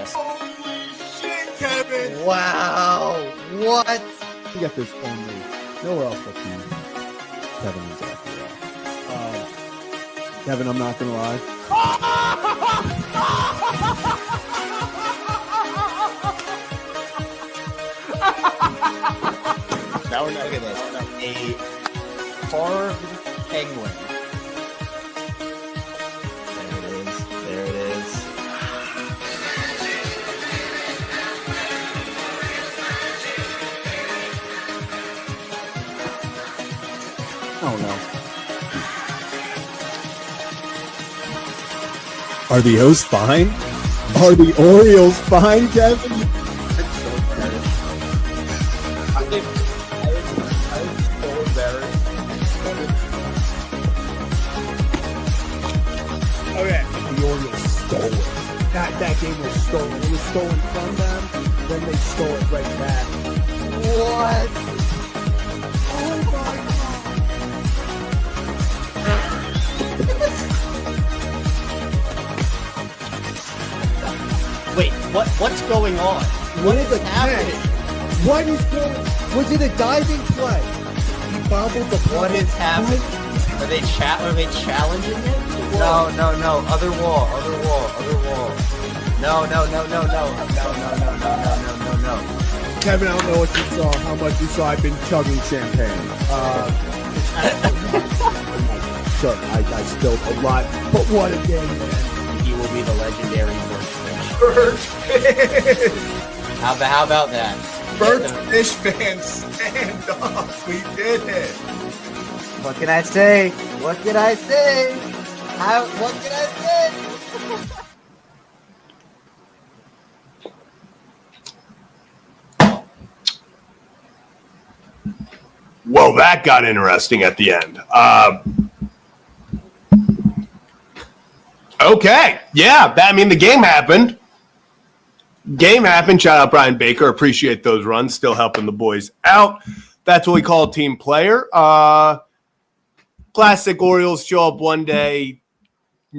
this. Holy shit, Kevin! Wow. What? You get this only nowhere else but the Kevin and Zach. Kevin, I'm not gonna lie. Now we're not look at this. A carved penguin. There it is. Oh no. Are the O's fine? Are the Orioles fine, Kevin? It's so embarrassing. I'm so embarrassed. Okay. The Orioles stole it. That game was stolen. It was stolen from them, then they stole it right back. What? Oh my God. Wait, what's going on? What is happening? What is going? Was it a diving play? He bobbled the ball. What is happening? Are they challenging it? No. Other wall. No. Kevin, I don't know what you saw, how much you saw. I've been chugging champagne. Sure, I spilled a lot, but what a game, man. He will be the legendary Birdfish! How about that? Birdfish fans, stand up. We did it. What can I say? What can I say? What can I say? Well, that got interesting at the end. Okay. Yeah. The game happened. Shout out Brian Baker. Appreciate those runs. Still helping the boys out. That's what we call a team player. Classic Orioles show up one day,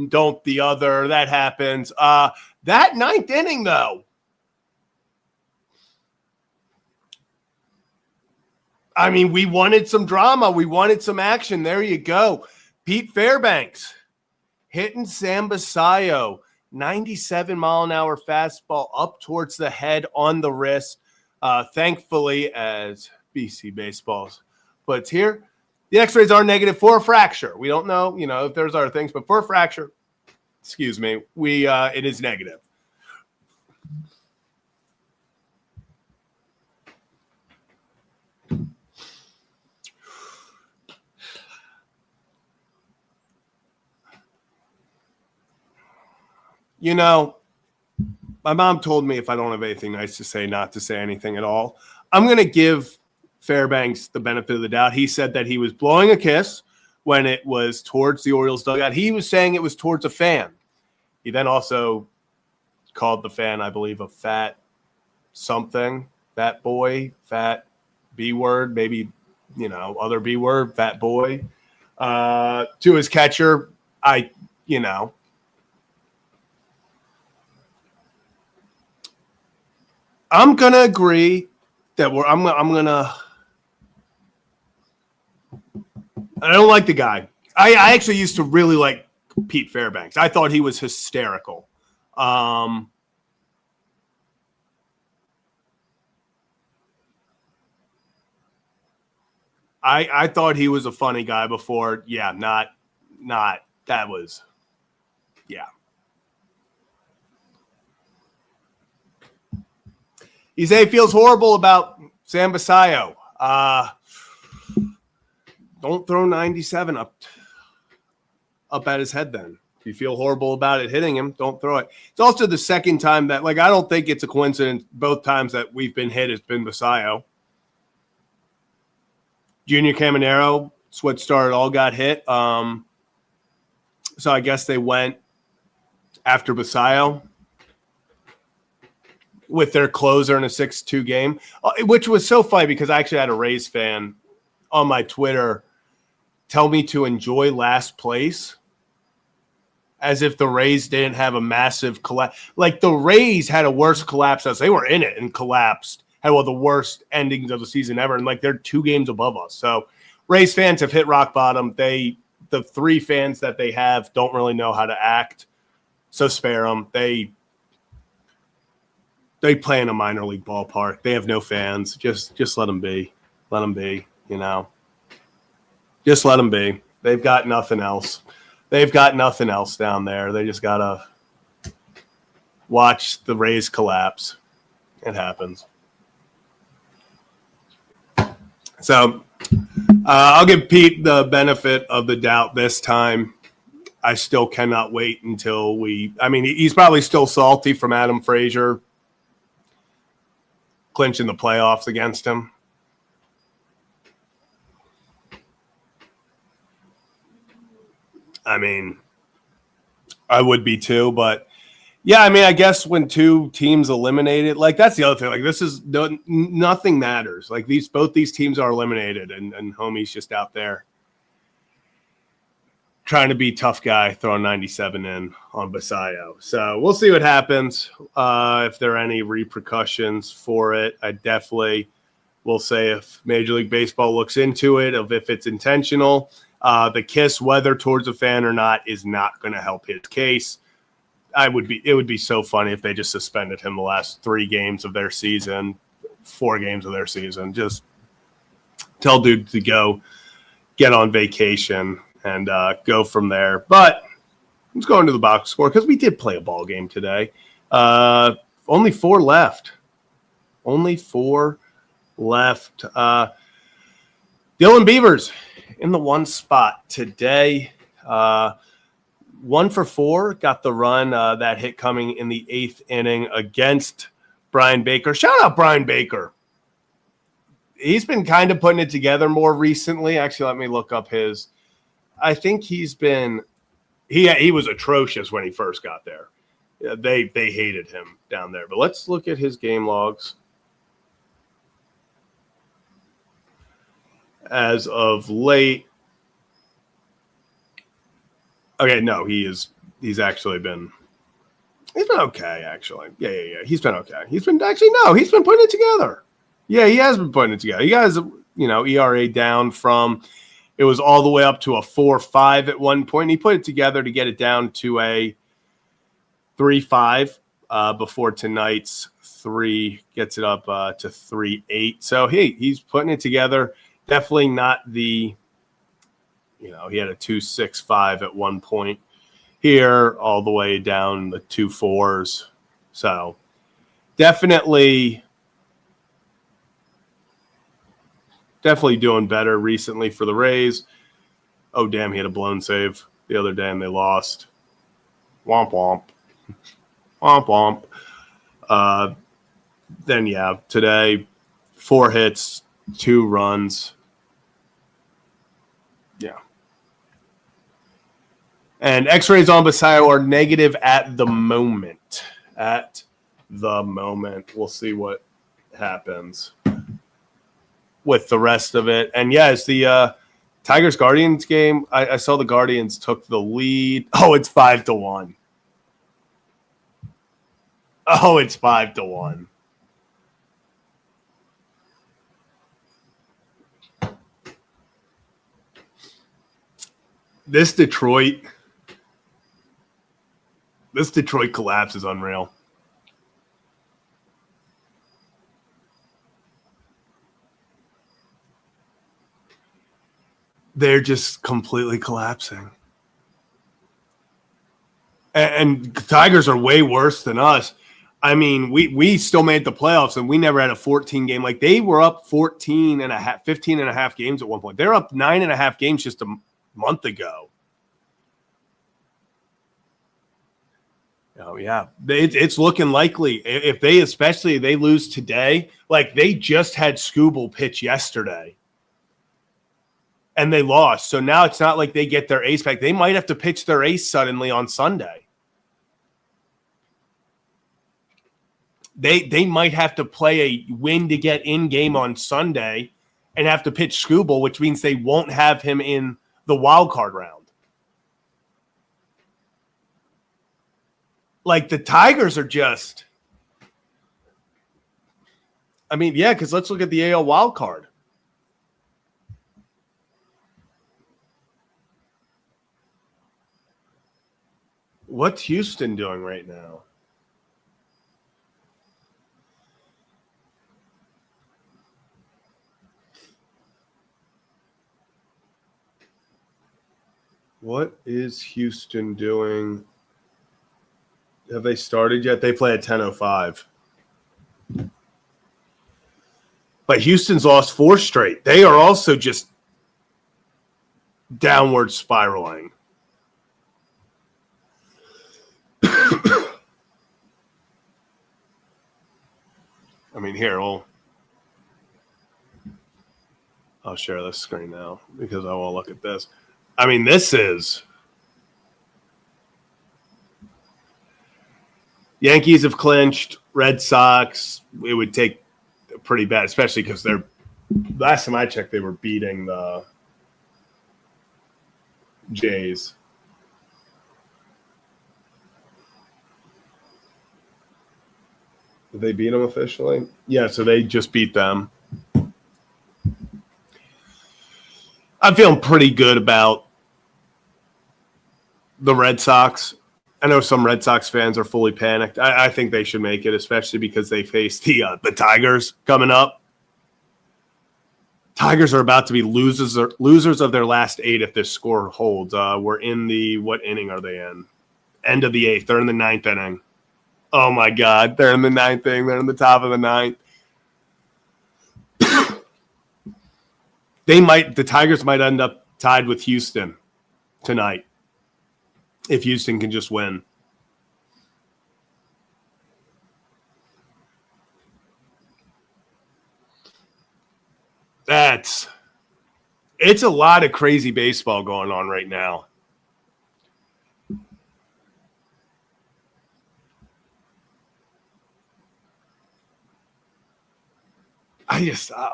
don't the other. That happens. That ninth inning, though. We wanted some drama. We wanted some action. There you go. Pete Fairbanks hitting Sam Basayo. 97-mile-an-hour fastball up towards the head on the wrist. Thankfully, as BC Baseballs puts here, the x-rays are negative for a fracture. We don't know, if there's other things, but for a fracture, it is negative. My mom told me if I don't have anything nice to say, not to say anything at all. I'm going to give Fairbanks the benefit of the doubt. He said that he was blowing a kiss when it was towards the Orioles dugout. He was saying it was towards a fan. He then also called the fan, I believe, a fat something, fat boy, fat B word, maybe, other B word, fat boy. To his catcher, I'm gonna agree that I don't like the guy. I actually used to really like Pete Fairbanks. I thought he was hysterical. I thought he was a funny guy before. Yeah, not that was, yeah. He feels horrible about Sam Basayo. Don't throw 97 up at his head then. If you feel horrible about it hitting him, don't throw it. It's also the second time that, I don't think it's a coincidence. Both times that we've been hit, it's been Basayo. Junior Caminero, switch started, all got hit. So I guess they went after Basayo with their closer in a 6-2 game, which was so funny because I actually had a Rays fan on my Twitter tell me to enjoy last place as if the Rays didn't have a massive collapse. Like the Rays had a worse collapse as they were in it and collapsed, had one of the worst endings of the season ever. And like they're 2 games above us. So Rays fans have hit rock bottom. The 3 fans that they have don't really know how to act. So spare them. They play in a minor league ballpark. They have no fans. Just let them be. Let them be, Just let them be. They've got nothing else. They've got nothing else down there. They just got to watch the Rays collapse. It happens. So I'll give Pete the benefit of the doubt this time. I still cannot wait until he's probably still salty from Adam Frazier clinching the playoffs against him. I would be too, but yeah, I guess when 2 teams eliminated, like that's the other thing. Like this is nothing matters. Like both these teams are eliminated, and homie's just out there trying to be tough guy, throwing 97 in on Basayo. So we'll see what happens. If there are any repercussions for it, I definitely will say if Major League Baseball looks into it, if it's intentional. The kiss, whether towards a fan or not, is not going to help his case. It would be so funny if they just suspended him the last 3 games of their season, 4 games of their season. Just tell dude to go get on vacation and go from there. But let's go into the box score because we did play a ball game today. Only 4 left. Only 4 left. Dylan Beavers in the 1 spot today. 1 for 4, got the run that hit coming in the 8th inning against Brian Baker. Shout out Brian Baker. He's been kind of putting it together more recently. Actually, let me look up his. I think he's been he was atrocious when he first got there. They hated him down there. But let's look at his game logs. As of late. Okay, no, he's actually been okay, actually. Yeah. He's been okay. He's been putting it together. Yeah, he has been putting it together. He has, ERA down from it was all the way up to a 4.5 at one point. He put it together to get it down to a 3.5 before tonight's 3 gets it up to 3.8. So he's putting it together. Definitely not the he had a 2.65 at one point here, all the way down the 2.4s. So definitely doing better recently for the Rays. Oh, damn, he had a blown save the other day and they lost. Womp womp. Womp womp. Then, yeah, today, 4 hits, 2 runs. Yeah. And X-rays on Basayo are negative at the moment. We'll see what happens with the rest of it. And yeah, it's the Tigers-Guardians game. I saw the Guardians took the lead. Oh, it's 5-1. Oh, it's 5-1. This Detroit collapse is unreal. They're just completely collapsing. And Tigers are way worse than us. I mean, we still made the playoffs and we never had a 14 game. Like they were up 15 and a half games at one point. They're up 9.5 games just a month ago. Oh yeah, it's looking likely if they lose today. Like they just had Skubal pitch yesterday, and they lost. So now it's not like they get their ace back. They might have to pitch their ace suddenly on Sunday. They might have to play a win to get in game on Sunday, and have to pitch Skubal, which means they won't have him in the wild card round. Like the Tigers are just. I mean, yeah, because let's look at the AL wild card. What's Houston doing right now? What is Houston doing? Have they started yet? They play at 10:05. But Houston's lost 4 straight. They are also just downward spiraling. I mean, here, I'll share this screen now because I want to look at this. I mean, this is Yankees have clinched. Red Sox, it would take pretty bad, especially because they're last time I checked, they were beating the Jays. Did they beat them officially? Yeah, so they just beat them. I'm feeling pretty good about the Red Sox. I know some Red Sox fans are fully panicked. I think they should make it, especially because they face the Tigers coming up. Tigers are about to be losers of their last 8 if this score holds. We're in the – what inning are they in? End of the 8th. They're in the 9th inning. Oh, my God. They're in the 9th inning. They're in the top of the 9th. The Tigers might end up tied with Houston tonight if Houston can just win. It's a lot of crazy baseball going on right now.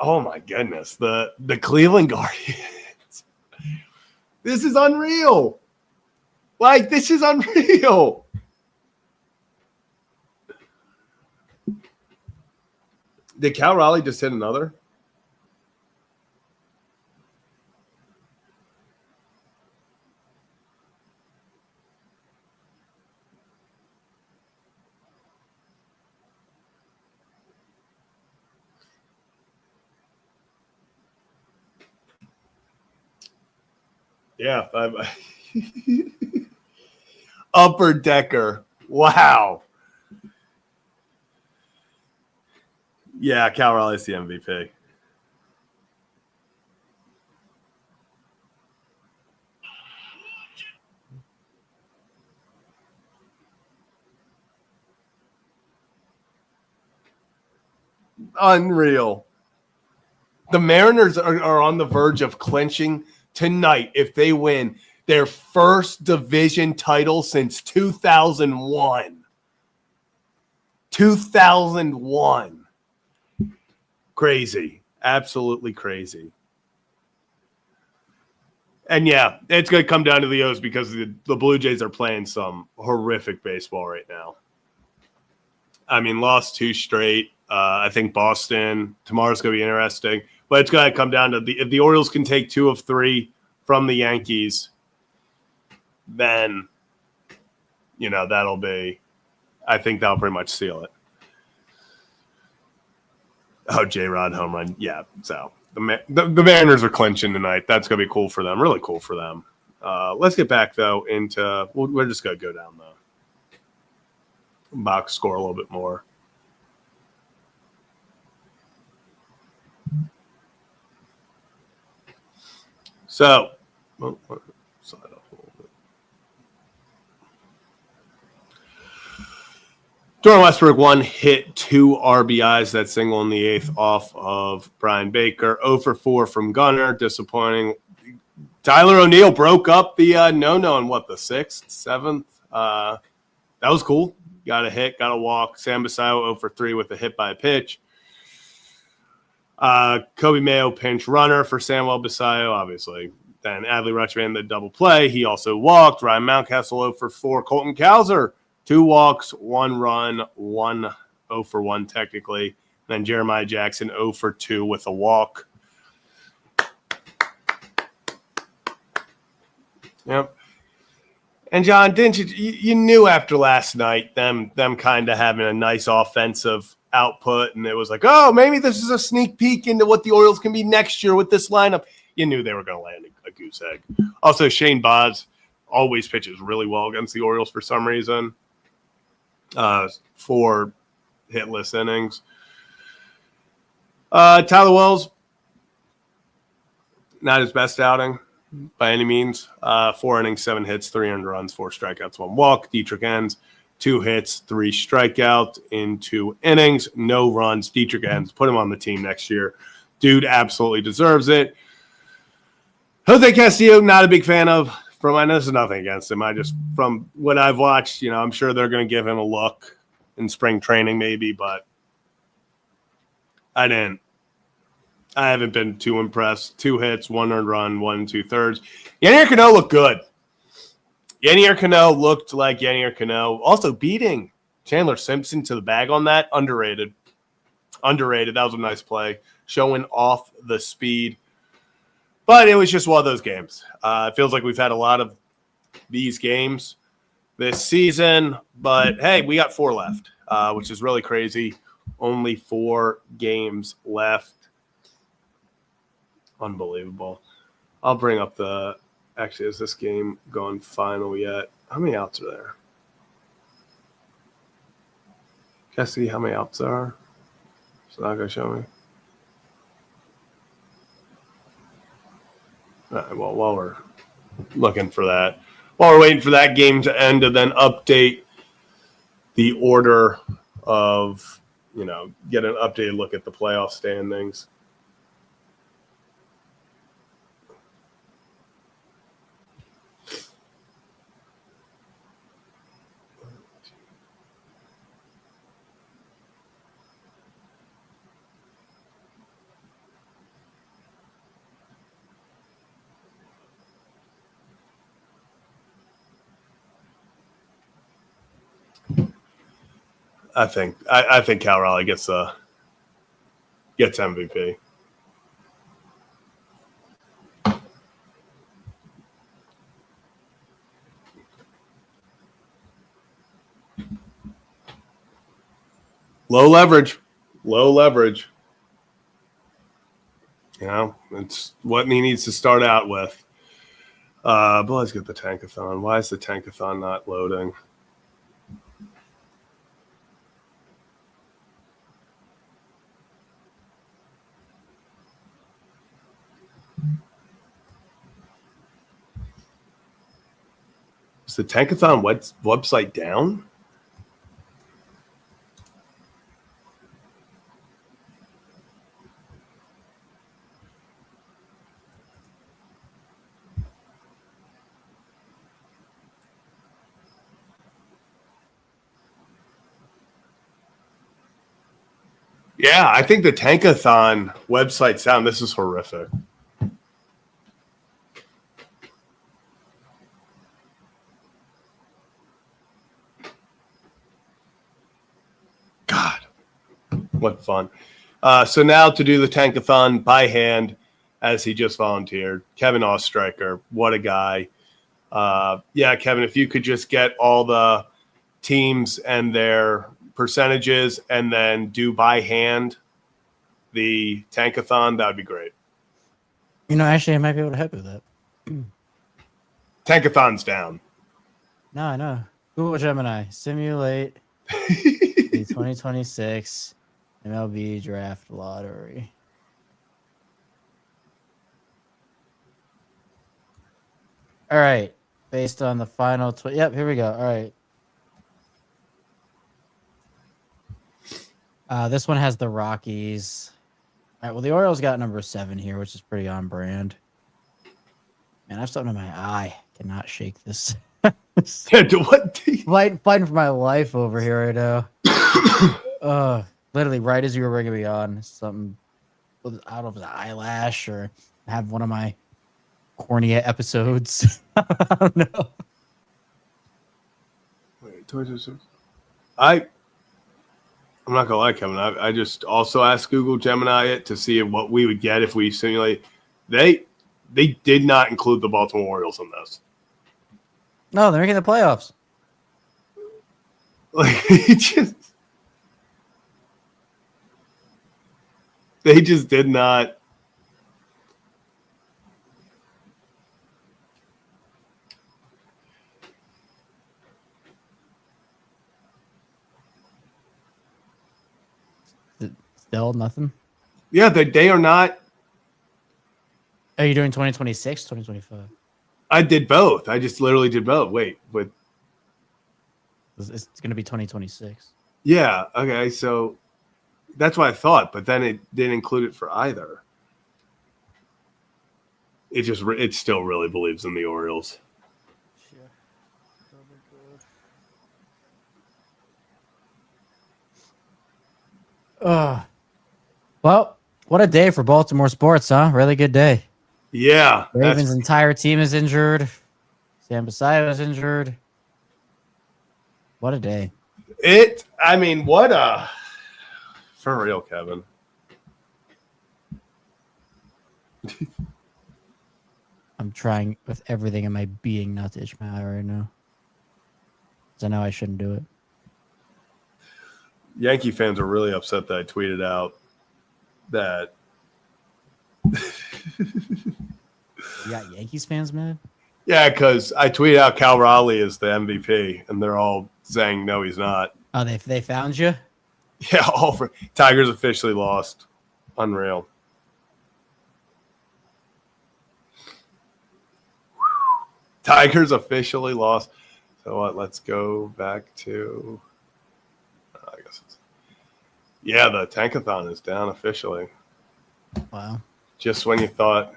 Oh my goodness, the Cleveland Guardians. This is unreal. Like, this is unreal. Did Cal Raleigh just hit another? Yeah. Upper Decker. Wow. Yeah, Cal Raleigh's the MVP. Unreal. The Mariners are on the verge of clinching tonight if they win their first division title since 2001. 2001. Crazy. Absolutely crazy. And yeah, it's going to come down to the O's because the Blue Jays are playing some horrific baseball right now. I mean, lost 2 straight. I think Boston tomorrow's going to be interesting. But it's going to come down to if the Orioles can take 2 of 3 from the Yankees, then, that'll be – I think that'll pretty much seal it. Oh, J-Rod home run. Yeah, so the Mariners are clinching tonight. That's going to be cool for them, really cool for them. Let's get back, though, into – we're just going to go down the box score a little bit more. So, slide up a little bit. Jordan Westbrook 1 hit, 2 RBIs. That single in the 8th off of Brian Baker. 0 for 4 from Gunnar. Disappointing. Tyler O'Neill broke up the no-no in the 6th, 7th. That was cool. Got a hit, got a walk. Sam Basayo 0 for 3 with a hit by a pitch. Kobe Mayo pinch runner for Samuel Basayo, obviously. Then Adley Rutschman, the double play. He also walked. Ryan Mountcastle 0 for 4. Colton Cowser 2 walks, 1 run, 1 0 for 1 technically. Then Jeremiah Jackson 0 for 2 with a walk. Yep. And John, didn't you knew after last night them kind of having a nice offensive output, and it was like, oh, maybe this is a sneak peek into what the Orioles can be next year with this lineup. You knew they were going to land a goose egg. Also, Shane Baz always pitches really well against the Orioles for some reason. 4 hitless innings. Tyler Wells, not his best outing by any means. 4 innings, 7 hits, 3 earned runs, 4 strikeouts, 1 walk. Dietrich Enns, 2 hits, 3 strikeouts in 2 innings, no runs. Dietrich Enns, put him on the team next year. Dude absolutely deserves it. Jose Castillo, not a big fan of. I know there's nothing against him. From what I've watched, I'm sure they're going to give him a look in spring training maybe, but I haven't been too impressed. 2 hits, 1 earned run, 1 2/3. Yanier Cano looked good. Yanier Cano looked like Yanier Cano. Also beating Chandler Simpson to the bag on that. Underrated. That was a nice play. Showing off the speed. But it was just one of those games. It feels like we've had a lot of these games this season. But, hey, we got 4 left, which is really crazy. Only 4 games left. Unbelievable. I'll bring up actually, is this game going final yet? How many outs are there? Can I see how many outs there are? It's not going to show me. All right, well, while we're looking for that, while we're waiting for that game to end and then update the order of, get an updated look at the playoff standings. I think Cal Raleigh gets MVP. Low leverage. It's what he needs to start out with. But let's get the Tankathon. Why is the Tankathon not loading? Is the Tankathon website down? Yeah, I think the Tankathon website's down. This is horrific. God, what fun. So now to do the Tankathon by hand, as he just volunteered, Kevin Ostreicher, what a guy. Yeah, Kevin, if you could just get all the teams and their percentages and then do by hand the Tankathon, that would be great. Actually, I might be able to help you with that. Tankathon's down. No, I know. Google Gemini, simulate the 2026 MLB Draft Lottery. All right. Based on the final... Yep, here we go. All right. This one has the Rockies. All right, well, the Orioles got number 7 here, which is pretty on brand. Man, I have something in my eye. Cannot shake this. What? Fighting for my life over here right now. Literally, right as you were bringing me on, something out of the eyelash or have one of my cornea episodes. I don't know. Wait, I'm not gonna lie, Kevin. I just also asked Google Gemini it to see what we would get if we simulate. They did not include the Baltimore Orioles in this. No, they're making the playoffs. Like they just did not. Still nothing. Yeah, they are not. Are you doing 2026, 2025? I did both. I just literally did both. Wait, but It's going to be 2026. yeah, okay. So that's what I thought, but then it didn't include it for either. It still really believes in the Orioles. Well, what a day for Baltimore sports, huh? Really good day. Yeah, Ravens' entire team is injured. Sam Basayo is injured. What a day. I mean, what a for real, Kevin. I'm trying with everything in my being not to itch my eye right now. Because I know I shouldn't do it. Yankee fans are really upset that I tweeted out that. You got Yankees fans mad? Yeah, because I tweeted out Cal Raleigh is the MVP, and they're all saying no, he's not. Oh, they found you? Yeah, Tigers officially lost. Unreal. Tigers officially lost. So what? Let's go back to. I guess yeah, the Tankathon is down officially. Wow. Just when you thought.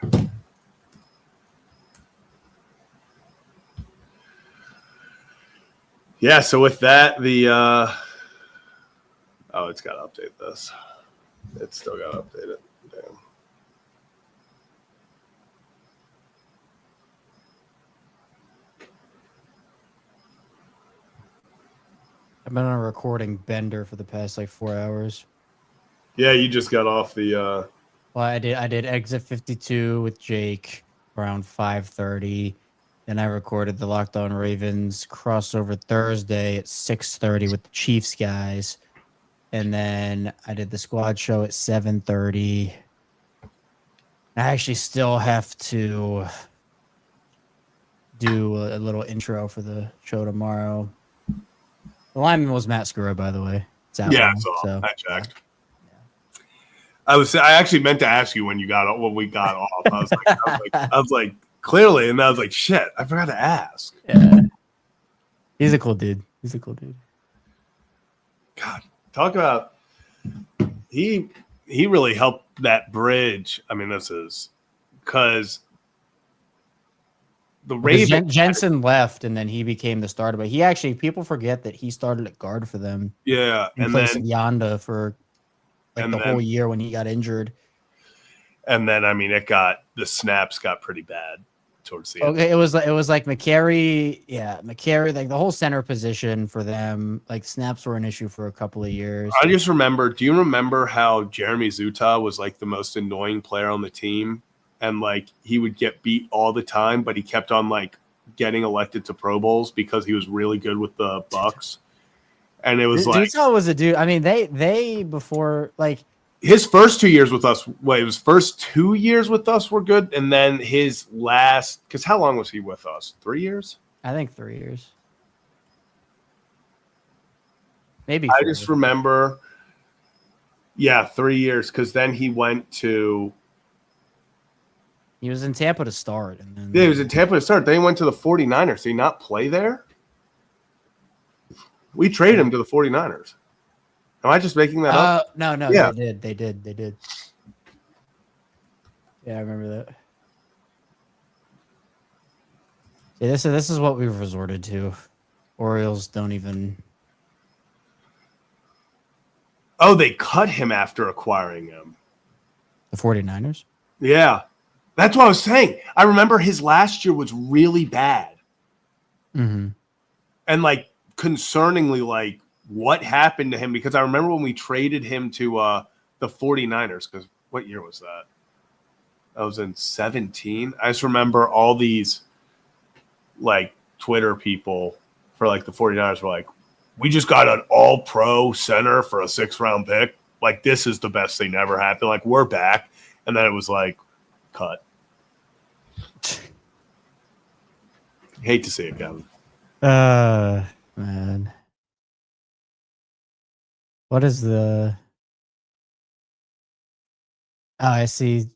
Yeah, so with that, it's got to update this. It's still got to update it. Damn. I've been on a recording bender for the past 4 hours. Yeah, you just got off the. Well, I did exit 52 with Jake around 5:30. Then I recorded the Locked On Ravens crossover Thursday at 6:30 with the Chiefs guys. And then I did the squad show at 7:30. I actually still have to do a little intro for the show tomorrow. The lineman was Matt Skura, by the way. It's out Yeah, now, I checked. I actually meant to ask you when we got off. I was like, clearly, and I was like, shit, I forgot to ask. Yeah. He's a cool dude. God, talk about he really helped that bridge. I mean, this is because the Ravens Jensen left and then he became the starter, but he actually people forget that he started at guard for them. Yeah, in place of Yonda for the whole year when he got injured. And then the snaps got pretty bad towards the end. Okay, it was like McCary, like the whole center position for them, like snaps were an issue for a couple of years. I just remember, do you remember how Jeremy Zuta was like the most annoying player on the team? And like he would get beat all the time, but he kept on like getting elected to Pro Bowls because he was really good with the Bucks. And it was Zuta was a dude. I mean, they before like his first 2 years with us, his first 2 years with us were good. And then his last, because how long was he with us? 3 years? I think 3 years. Maybe. I just remember, 3 years, because then he went to. He was in Tampa to start. And then Yeah, he was in Tampa to start. Then he went to the 49ers. Did he not play there? We traded him to the 49ers. Am I just making that up? No, Yeah. they did. Yeah, I remember that. Yeah, this is what we've resorted to. Orioles don't even. Oh, they cut him after acquiring him. The 49ers? Yeah. That's what I was saying. I remember his last year was really bad. Mm-hmm. And like concerningly like what happened to him, because I remember when we traded him to the 49ers, because what year was that? That was in 17. I just remember all these like Twitter people for like the 49ers were like, we just got an all-pro center for a 6th-round pick. Like, this is the best thing to ever happen. Like, we're back. And then it was like, cut. Hate to see it, Kevin. Man. What is the... Oh, I see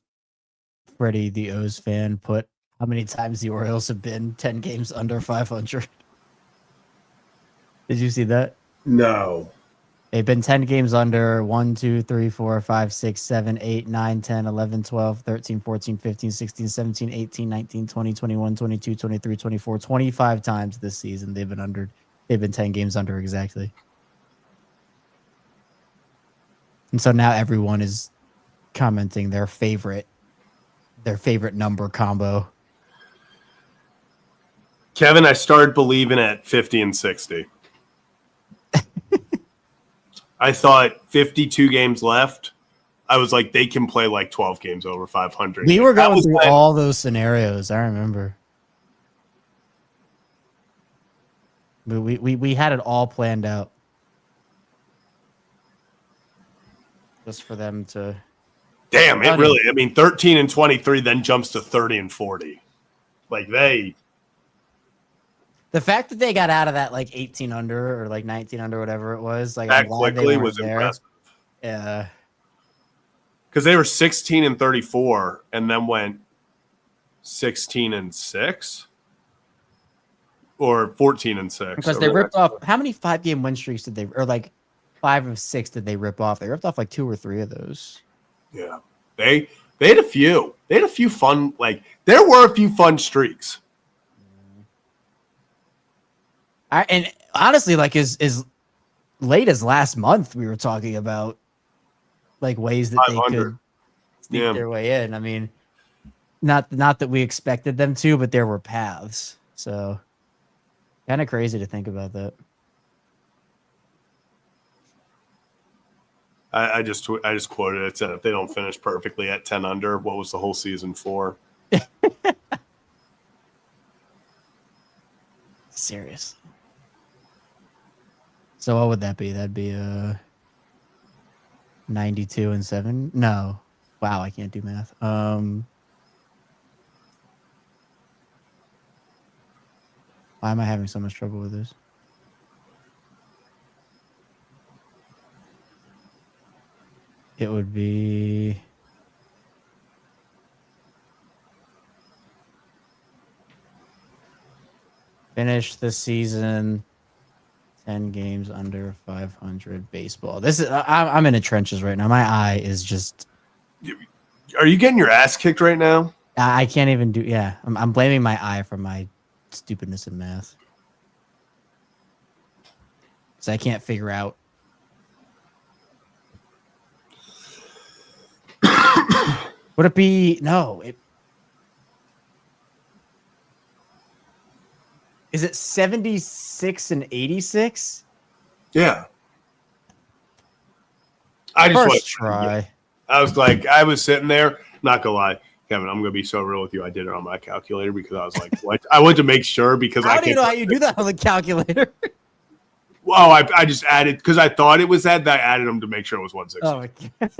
Freddie, the O's fan, put how many times the Orioles have been 10 games under 500. Did you see that? No. They've been 10 games under 1, 2, 3, 4, 5, 6, 7, 8, 9, 10, 11, 12, 13, 14, 15, 16, 17, 18, 19, 20, 21, 22, 23, 24, 25 times this season they've been under. They've been 10 games under exactly. And so now everyone is commenting their favorite number combo. Kevin, I started believing at 50 and 60. I thought 52 games left. I was like, they can play like 12 games over 500. We were going through all those scenarios. I remember. We had it all planned out. Just for them to... Damn, it really... I mean, 13 and 23 then jumps to 30 and 40. Like, they... The fact that they got out of that like 18 under or like 19 under, whatever it was, like that quickly was there. Impressive. Yeah, because they were 16 and 34 and then went 16 and 6 or 14 and 6 because they ripped off. How many 5-game win streaks did they, or like 5 of 6 did they rip off? They ripped off like 2 or 3 of those. Yeah, they had a few. They had a few fun. Like there were a few fun streaks. And honestly, like as late as last month, we were talking about like ways that they could sneak their way in. I mean, not that we expected them to, but there were paths. So kind of crazy to think about that. I just quoted it. It said if they don't finish perfectly at 10 under, what was the whole season for? Serious. So what would that be? That'd be 92 and 7. No, wow, I can't do math. Why am I having so much trouble with this? It would be finish the season 10 games under 500 baseball. This is I'm in the trenches right now. My eye is just. Are you getting your ass kicked right now? I can't even do. Yeah, I'm blaming my eye for my stupidness in math. So I can't figure out. Would it be no? Is it 76 and 86? Yeah. I just want to try. I was like, I was sitting there, not gonna lie, Kevin, I'm gonna be so real with you. I did it on my calculator because I was like, what? I wanted to make sure because How do you know how you do that on the calculator? Well, I just added because I thought it was that I added them to make sure it was 160. Oh,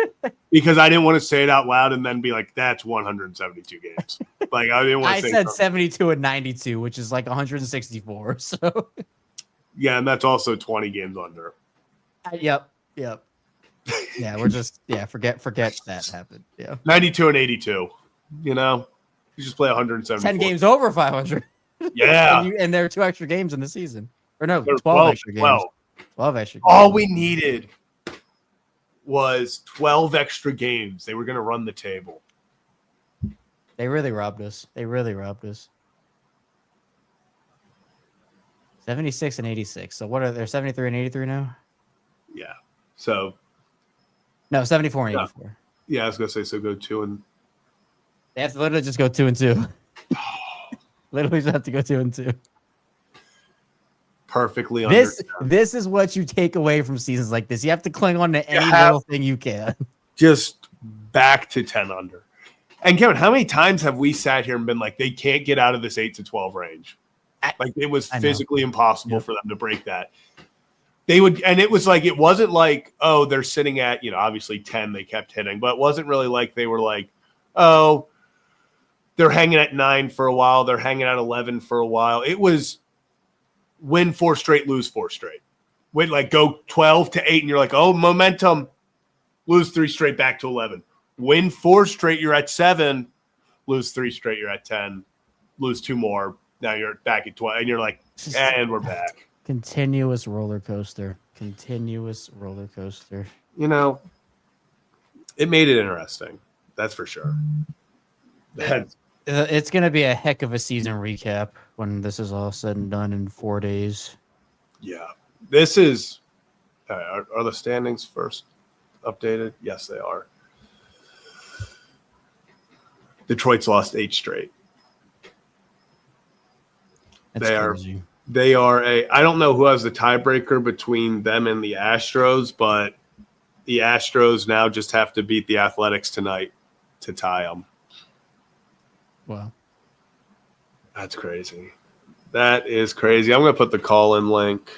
because I didn't want to say it out loud and then be like, that's 172 games. Like I didn't want to say said 72 and 92, which is like 164. So yeah, and that's also 20 games under. Yep. Yeah, we're just forget that happened. Yeah. 92 and 82. You know? You just play 170. 10 games over 500. Yeah. and there are 2 extra games in the season. Or no, 12 extra games. 12 extra games. All we needed was 12 extra games. They were going to run the table. They really robbed us. 76 and 86. So what are they? 73 and 83 now? Yeah. So. No, 74 and 84. Yeah, I was going to say, so go 2 and. They have to literally just go 2 and 2. Literally just have to go 2 and 2. perfectly This is what you take away from seasons like this. You have to cling on to any have- little thing you can. just back to 10 under. And Kevin, how many times have we sat here and been like, they can't get out of this 8 to 12 range? Like it was physically impossible for them to break that. They would, and it was like, it wasn't like, oh, they're sitting at, obviously 10, they kept hitting, but it wasn't really like they were like, oh, they're hanging at 9 for a while, they're hanging at 11 for a while. It was win 4 straight, lose 4 straight. Win, like go 12 to 8, and you're like, oh, momentum, lose 3 straight, back to 11. Win 4 straight, you're at 7, lose 3 straight, you're at 10, lose 2 more, now you're back at 12, and you're like, and we're back. Continuous roller coaster. Continuous roller coaster. It made it interesting. That's for sure. It's going to be a heck of a season recap when this is all said and done in 4 days. Yeah. This is are the standings first updated? Yes, they are. Detroit's lost 8 straight. That's crazy. They are I don't know who has the tiebreaker between them and the Astros, but the Astros now just have to beat the Athletics tonight to tie them. Wow. That's crazy. That is crazy. I'm going to put the call-in link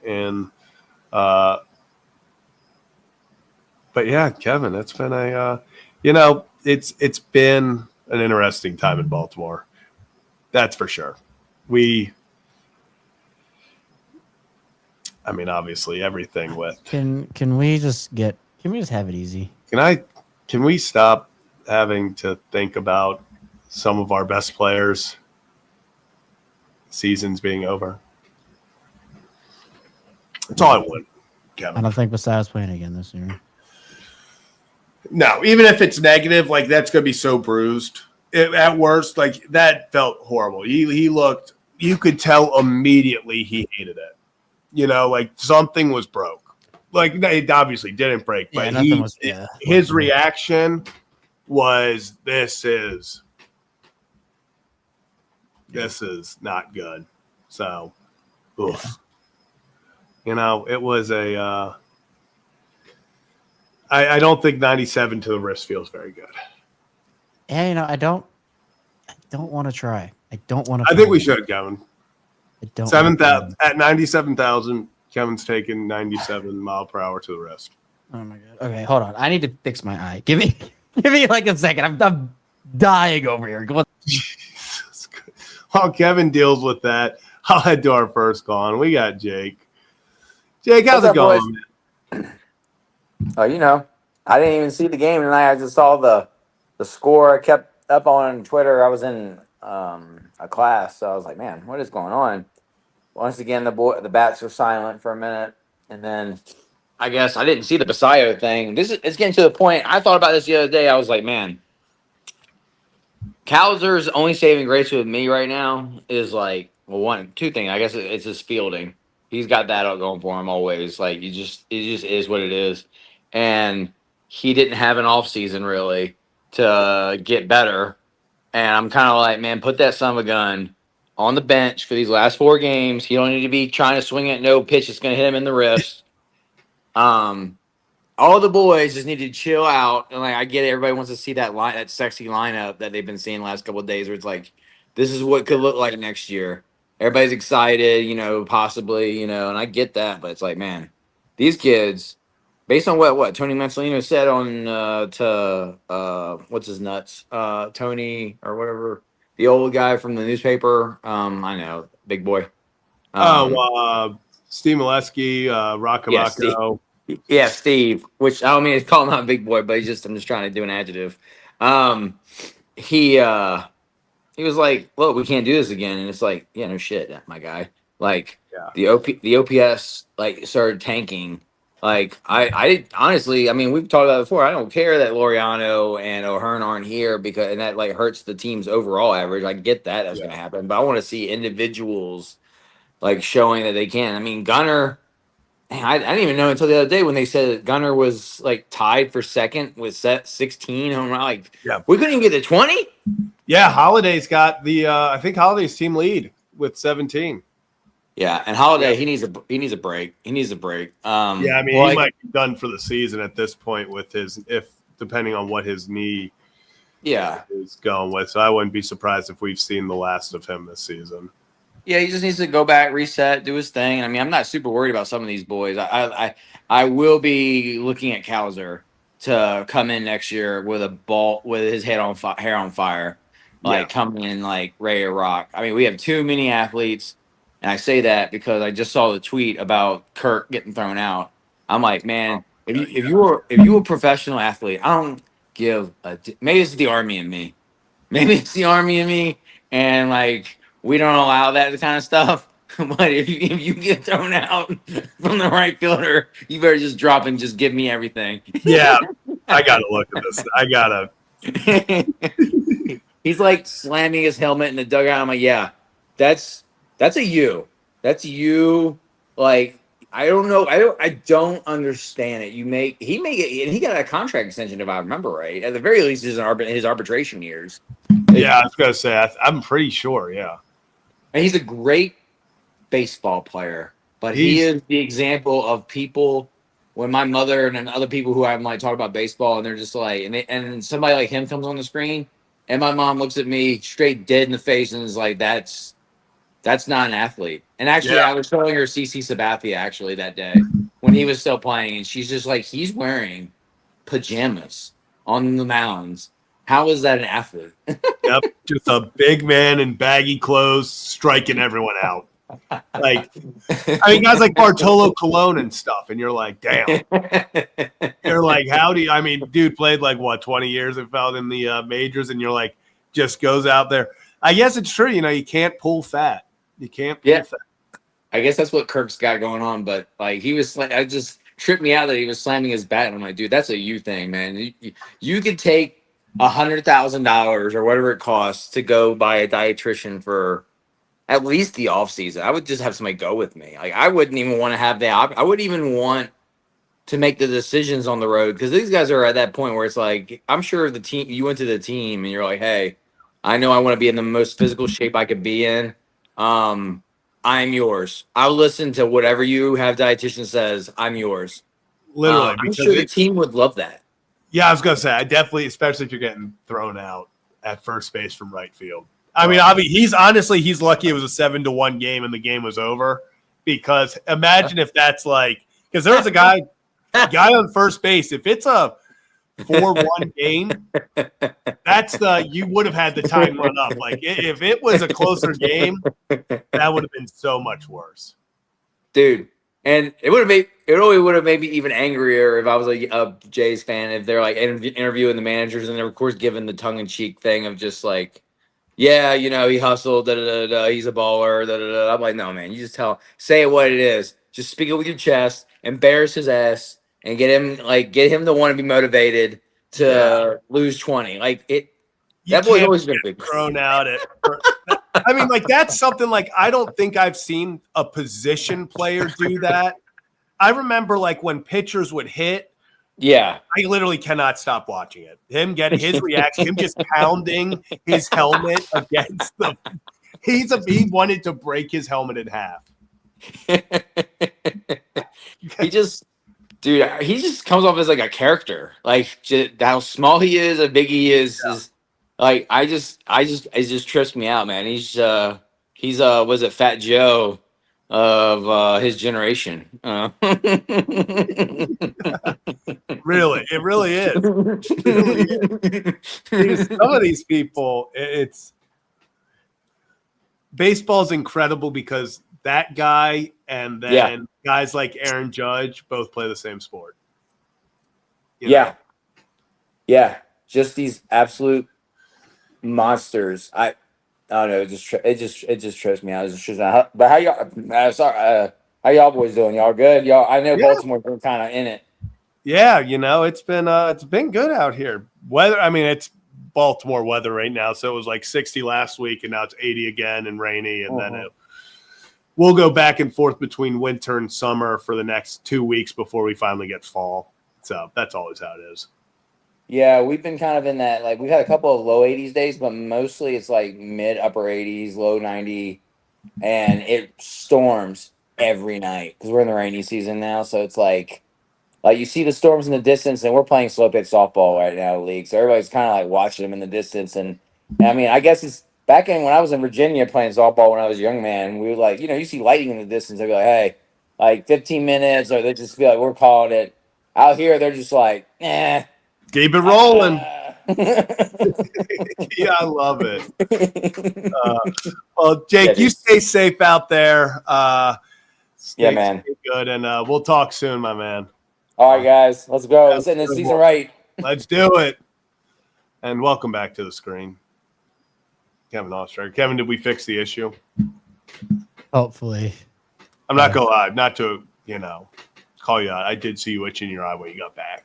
in. But yeah, Kevin, it's been it's been an interesting time in Baltimore. That's for sure. Obviously everything with. Can we just have it easy? Can we stop having to think about some of our best players' seasons being over? That's all I want, Kevin. I don't think Basa's playing again this year. No, even if it's negative, like that's going to be so bruised. At worst, like that felt horrible. He looked, you could tell immediately he hated it. Like something was broke. Like it obviously didn't break, but his reaction was, this is not good. So, oof. It was I don't think 97 to the wrist feels very good. Yeah, I don't want to try. I don't want to. I think we should, Kevin. I don't. 7,000 at 97,000. Kevin's taking 97 mile per hour to the wrist. Oh my god. Okay, hold on. I need to fix my eye. Give me like a second. I'm dying over here. Go on. While Kevin deals with that, I'll head to our first call, and we got Jake. Jake, how's it going? Oh, I didn't even see the game tonight. I just saw the score. I kept up on Twitter. I was in a class, so I was like, man, what is going on? Once again, the bats were silent for a minute, and then I guess I didn't see the Basayo thing. It's getting to the point. I thought about this the other day. I was like, man, Kowser's only saving grace with me right now is like, well, two things. I guess it's his fielding. He's got that out going for him always. Like it just is what it is, and he didn't have an off season really to get better. And I'm kind of like, man, put that son of a gun on the bench for these last 4 games. He don't need to be trying to swing at no pitch that's going to hit him in the wrist. All the boys just need to chill out. And I get it. Everybody wants to see that sexy lineup that they've been seeing the last couple of days where it's like, this is what could look like next year. Everybody's excited, possibly, and I get that. But it's like, man, these kids, based on what Tony Mansolino said on what's his nuts? Tony or whatever, the old guy from the newspaper. I know, big boy. Steve Molesky, Rockamacco. Yeah, Steve. Which I don't mean to call him out big boy, but I'm just trying to do an adjective. He was like, "Look, we can't do this again," and it's like, yeah, no shit, my guy. Like the OPS started tanking. Like I honestly, we've talked about it before. I don't care that Laureano and O'Hearn aren't here and that hurts the team's overall average. I get that's going to happen, but I want to see individuals showing that they can. Gunnar, I didn't even know until the other day when they said that Gunnar was tied for second with 16 home run. We couldn't even get to 20. Yeah, Holiday's got the I think Holiday's team lead with 17. Yeah, and Holiday, he needs a break. He needs a break. Yeah, I mean, Well, he might be done for the season at this point with his, if depending on what his knee yeah, is going with. So I wouldn't be surprised if we've seen the last of him this season. yeah, he just needs to go back, reset, do his thing. I mean, I'm not super worried about some of these boys. I will be looking at Kaiser to come in next year with a ball with his hair on fire, like Yeah. coming in like ready to rock. I mean, we have too many athletes, and I say that because I just saw the tweet about Kirk getting thrown out. I'm like, man, if you were a professional athlete, I don't give maybe it's the army in me. Maybe it's the army in me, and like we don't allow that kind of stuff. But if you get thrown out from the right fielder, you better just drop and just give me everything. Yeah, I got to look at this. I got to. He's like slamming his helmet in the dugout. I'm like, yeah, that's a you. That's you. Like I don't know. I don't understand it. He make it, and he got a contract extension if I remember right. At the very least, his arbitration years. Yeah, I was going to say, I'm pretty sure. Yeah. And he's a great baseball player, but he is the example of people. When my mother and then other people who I'm like talk about baseball, and they're just like, and somebody like him comes on the screen, and my mom looks at me straight dead in the face and is like, "That's not an athlete." And actually, Yeah. I was showing her CC Sabathia actually that day when he was still playing, and she's just like, "He's wearing pajamas on the mounds. How is that an athlete?" Yep, just a big man in baggy clothes striking everyone out. Like, I mean, guys like Bartolo Colon and stuff, and you're like, damn. You're like, how do you? I mean, dude played like what 20 years and felt in the majors, and you're like, just goes out there. I guess it's true. You know, you can't pull fat. You can't pull fat. I guess that's what Kirk's got going on. But like, he was like, I just tripped me out that he was slamming his bat. And I'm like, dude, that's a you thing, man. You could take $100,000 or whatever it costs to go buy a dietitian for at least the off season. I would just have somebody go with me. Like, I wouldn't even want to have that. I wouldn't even want to make the decisions on the road because these guys are at that point where it's like, I'm sure the team, you went to the team and you're like, hey, I know I want to be in the most physical shape I could be in. I'm yours. I'll listen to whatever you have dietitian says. I'm yours. Literally, I'm because sure the team would love that. Yeah, I was gonna say, I definitely, especially if you're getting thrown out at first base from right field. I mean, he's lucky it was a 7-1 game and the game was over. Because imagine if that's like, because there's a guy on first base. If it's a 4-1 game, you would have had the time run up. Like if it was a closer game, that would have been so much worse, dude. And it only would have made me even angrier if I was a Jays fan. If they're like interviewing the managers and they're of course giving the tongue in cheek thing of just like, yeah, you know, he hustled, da da da, he's a baller, da da da. I'm like, no, man, you just say it what it is. Just speak it with your chest, embarrass his ass, and get him to want to be motivated to lose 20. Like it. That boy's always been thrown out at. I mean, like that's something like I don't think I've seen a position player do that. I remember like when pitchers would hit. Yeah. I literally cannot stop watching it. Him getting his reaction, him just pounding his helmet against the. He wanted to break his helmet in half. He just comes off as like a character. Like how small he is, how big he is like it just trips me out, man. He's was it Fat Joe of his generation. Really, it really is. It really is. Some of these people, it's baseball's incredible because that guy and then guys like Aaron Judge both play the same sport. You know? Yeah, just these absolute monsters. I don't know. It just trips me out. But how y'all? How y'all boys doing? Y'all good? I know Baltimore's been kind of in it. Yeah, you know it's been good out here. Weather. I mean, it's Baltimore weather right now. So it was like 60 last week, and now it's 80 again and rainy, and then we'll go back and forth between winter and summer for the next 2 weeks before we finally get fall. So that's always how it is. Yeah, we've been kind of in that, like we've had a couple of low 80s days, but mostly it's like mid upper 80s, low 90 and it storms every night because we're in the rainy season now. So it's like you see the storms in the distance, and we're playing slow pitch softball right now in the league. So everybody's kind of like watching them in the distance. And I mean, I guess it's back in when I was in Virginia playing softball when I was a young man. We were like, you see lightning in the distance. They'd be like, hey, like 15 minutes, or they just be like, we're calling it. Out here, they're just like, eh. Keep it rolling. Yeah, Yeah, I love it. Well, Jake, you stay safe out there. Stay man. good, and we'll talk soon, my man. All right, guys, let's go. Let's end this season right. Let's do it. And welcome back to the screen, Kevin Ostrander. Kevin, did we fix the issue? Hopefully. I'm not gonna lie, not to call you out. I did see you itching your eye when you got back.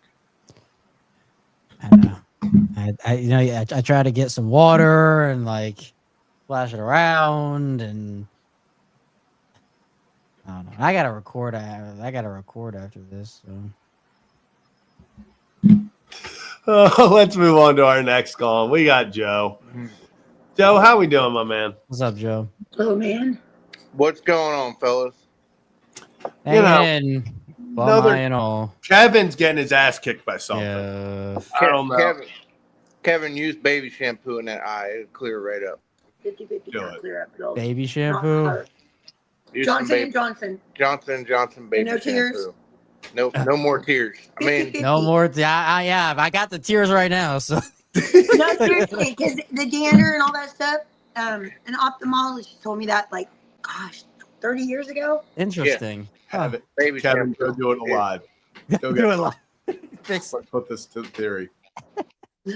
I know. I try to get some water and like splash it around, and I don't know. I gotta record. I gotta record after this. So. Let's move on to our next call. We got Joe. Joe, how we doing, my man? What's up, Joe? Hello, man. What's going on, fellas? And all. Kevin's getting his ass kicked by something. Yeah. I don't know. Kevin used baby shampoo in that eye. It'll clear right up. 50-50 Do it. clear up. Girls. Baby shampoo. Use some Johnson & Johnson. Johnson baby No tears? shampoo. No more tears. I mean, No more. I got the tears right now. So. No, seriously, because the dander and all that stuff, an ophthalmologist told me that, 30 years ago. Interesting. Have it. baby Kevin, shampoo. go do it live. Go Do get it live. Fix it. put this to theory.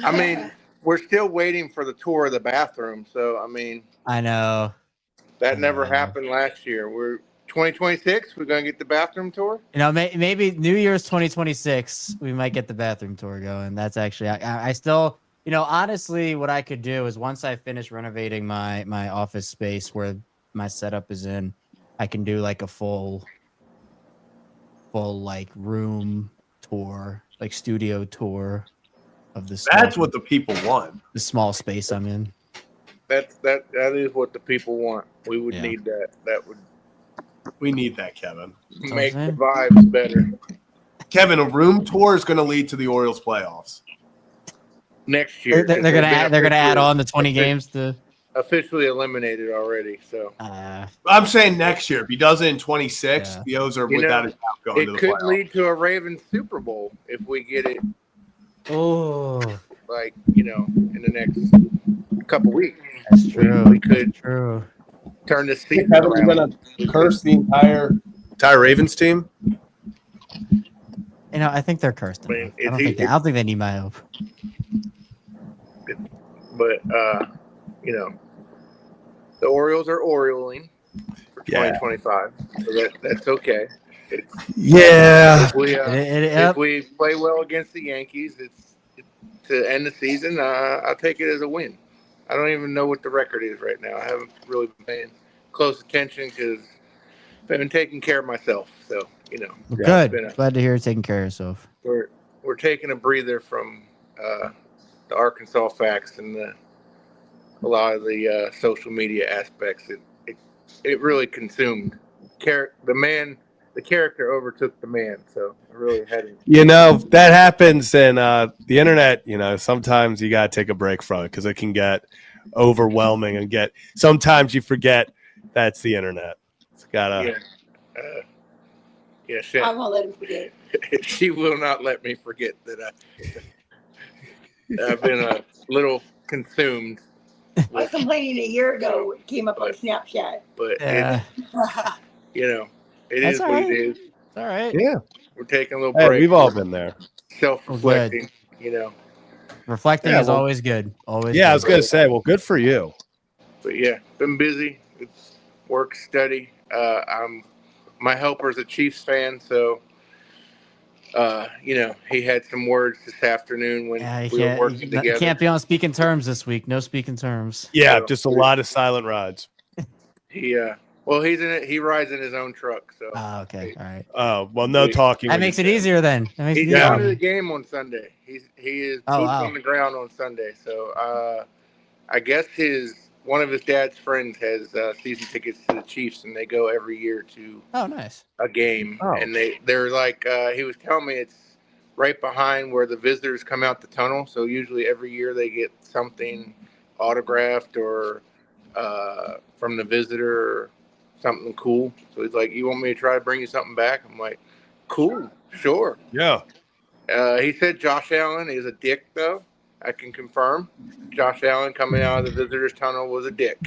I mean, we're still waiting for the tour of the bathroom. So, I mean, I know. that never happened last year. We're 2026. We're going to get the bathroom tour. Maybe New Year's 2026, we might get the bathroom tour going. That's actually, I still, honestly, what I could do is once I finish renovating my office space where my setup is in, I can do like a full like room tour, like studio tour of the. That's what the people want. The small space I'm in. That is what the people want. We would need that. That would We need that, Kevin. make the vibes better. Kevin, a room tour is going to lead to the Orioles playoffs Next year. They're gonna add on the 20 games to. Officially eliminated already. So I'm saying next year. If he does it in 26, the O's are without a doubt going to the it could playoffs. lead to a Ravens Super Bowl if we get it. Oh, In the next couple weeks. that's true. We could True. turn this season Kevin, around. you're going to curse the entire Ravens team? I think they're cursed. I mean, I don't think they need my help. But the Orioles are Orioling for 2025, so that's okay. Yeah. If we play well against the Yankees, it's to end the season. I'll take it as a win. I don't even know what the record is right now. I haven't really been paying close attention because I've been taking care of myself. So Good. Glad to hear you're taking care of yourself. We're taking a breather from the Arkansas facts and a lot of the social media aspects. It really consumed the character overtook the man. So I really hadn't. That happens in the internet. Sometimes you got to take a break from it because it can get overwhelming and sometimes you forget that's the internet. It's gotta. Yeah. I won't let him forget. She will not let me forget that I've been a little consumed. I was complaining a year ago. It came up on Snapchat. But Yeah. it That's is all what right. it is. All right. Yeah. We're taking a little Hey, break. we've all been there. Self-reflecting. Reflecting Yeah, is always good. Always. Yeah, good. I was gonna say. Well, good for you. But yeah, been busy. It's work, study. My helper's a Chiefs fan, so he had some words this afternoon when we were working together. Can't be on speaking terms this week. No speaking terms. Yeah, So, just a lot of silent rides. He he's in it. He rides in his own truck. So Oh, okay. All right. Oh, well, no talking. That makes it easier then. he's going to the game on Sunday. He is boots wow. on the ground on Sunday. So I guess his one of his dad's friends has season tickets to the Chiefs, and they go every year to Oh, nice. a game. Oh. And they're like, he was telling me it's right behind where the visitors come out the tunnel. So usually every year they get something autographed or from the visitor or something cool. So he's like, you want me to try to bring you something back? I'm like, cool, sure. Yeah. He said Josh Allen is a dick, though. I can confirm. Josh Allen coming out of the visitors tunnel was a dick.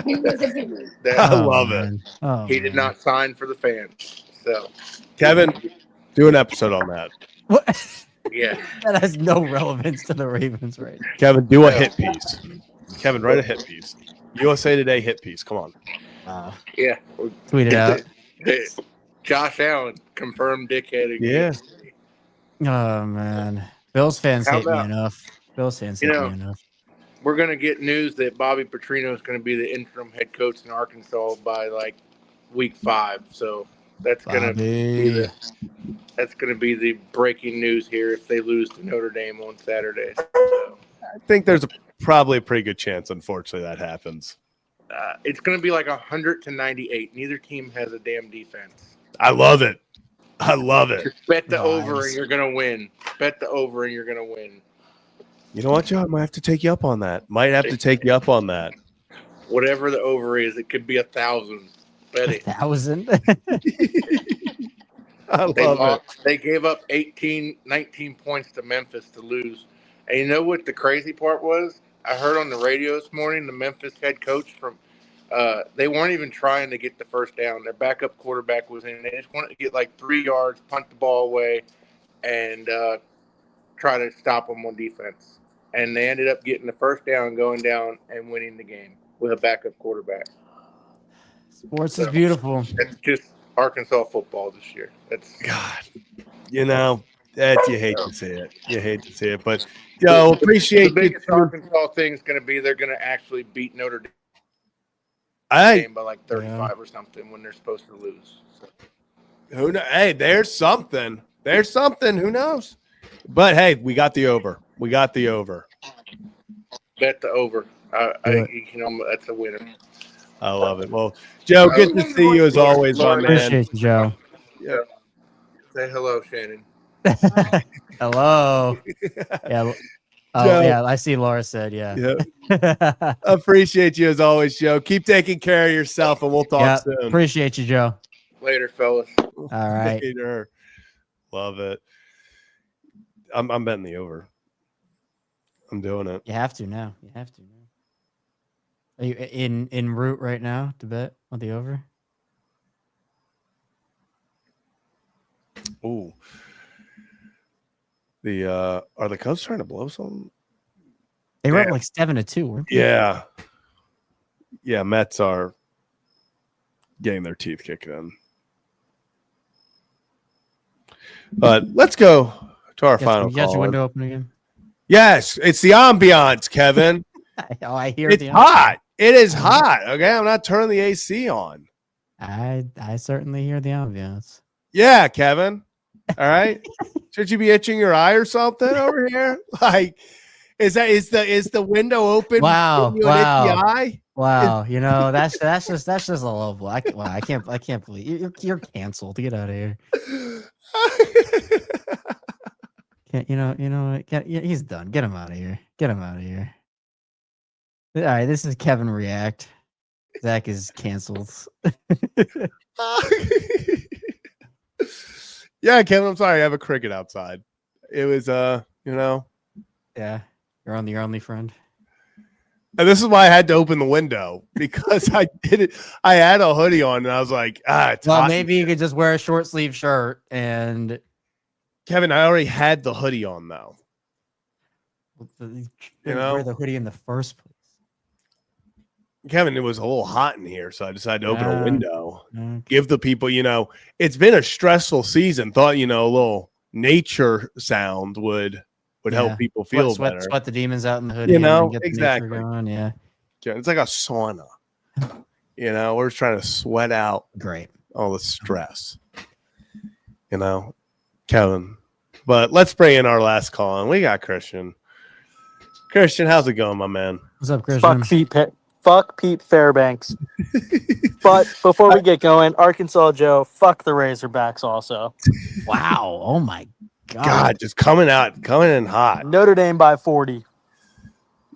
He was a good one. I love it. Man. Oh, He did man. not sign for the fans. So, Kevin, do an episode on that. What? yeah. That has no relevance to the Ravens, right? Kevin, do a hit piece. Kevin, write a hit piece. USA Today hit piece. Come on. Yeah. Tweet it out. Josh Allen, confirmed dickhead. Yeah. Oh, man. Bills fans How hate me about- enough. Bills fans You hate know, me enough. We're going to get news that Bobby Petrino is going to be the interim head coach in Arkansas by like week 5. So that's going to be the breaking news here if they lose to Notre Dame on Saturday. So, I think there's probably a pretty good chance, unfortunately, that happens. it's going to be like 100-98. Neither team has a damn defense. I love it. I love it. Just bet the Nice. over and you're going to win. Bet the over and you're going to win. You know what, Joe? I might have to take you up on that. Whatever the over is, it could be 1,000. Bet it. 1,000? I love it. They gave up 19 points to Memphis to lose. And you know what the crazy part was? I heard on the radio this morning the Memphis head coach from they weren't even trying to get the first down. Their backup quarterback was in. They just wanted to get like 3 yards, punt the ball away, and try to stop them on defense. And they ended up getting the first down, going down, and winning the game with a backup quarterback. Sports is beautiful. That's just Arkansas football this year. That's God, you know, that you hate to see it. You hate to see it, but Joe, appreciate the biggest you. Arkansas thing is going to be they're going to actually beat Notre Dame Hey, by like 35 or something when they're supposed to lose. So. who know? Hey, there's something. There's something. Who knows? But hey, we got the over. Bet the over. That's a winner. I love it. Well, Joe, good to see you as always, my man. Appreciate you, Joe. Yeah. Say hello, Shannon. Hello. Yeah. Oh, Joe. yeah. I see Laura said, yeah. Yeah. Appreciate you as always, Joe. Keep taking care of yourself, and we'll talk Yeah, soon. appreciate you, Joe. Later, fellas. All right. Later. Love it. I'm betting the over. I'm doing it. You have to now. You have to now. Are you in route right now to bet on the over? Ooh. The are the Cubs trying to blow something? They were Yeah. up like 7-2, weren't they? Yeah. Yeah, Mets are getting their teeth kicked in. But let's go to our final You got your call. window open again? Yes, it's the ambiance, Kevin. Oh, I hear It's the hot. It is hot. Okay, I'm not turning the AC on. I certainly hear the ambiance. Yeah, Kevin. All right. Should you be itching your eye or something over here? Like, is the window open? Wow, giving you an itchy wow. eye? Wow, you know that's just a low blow. I can't believe you're canceled. Get out of here. He's done. Get him out of here. Get him out of here. All right, this is Kevin React. Zach is canceled. Yeah, Kevin, I'm sorry. I have a cricket outside. It was Yeah, you're on the only friend. and this is why I had to open the window because I had a hoodie on and I was like, it's Well, hot. maybe you could just wear a short sleeve shirt and Kevin, I already had the hoodie on though. wear the hoodie in the first place. Kevin, it was a little hot in here, so I decided to open a window. Okay. Give the people, it's been a stressful season. Thought, a little nature sound would help people feel better. Sweat the demons out in the hoodie. You know, and get the nature exactly. going, yeah. It's like a sauna. We're just trying to sweat out Great. all the stress. Kevin. But let's bring in our last call, and we got Christian. Christian, how's it going, my man? What's up, Christian? Fuck Pete Fairbanks. But before we get going, Arkansas Joe, fuck the Razorbacks also. Wow. Oh my God. God, just coming in hot. Notre Dame by 40.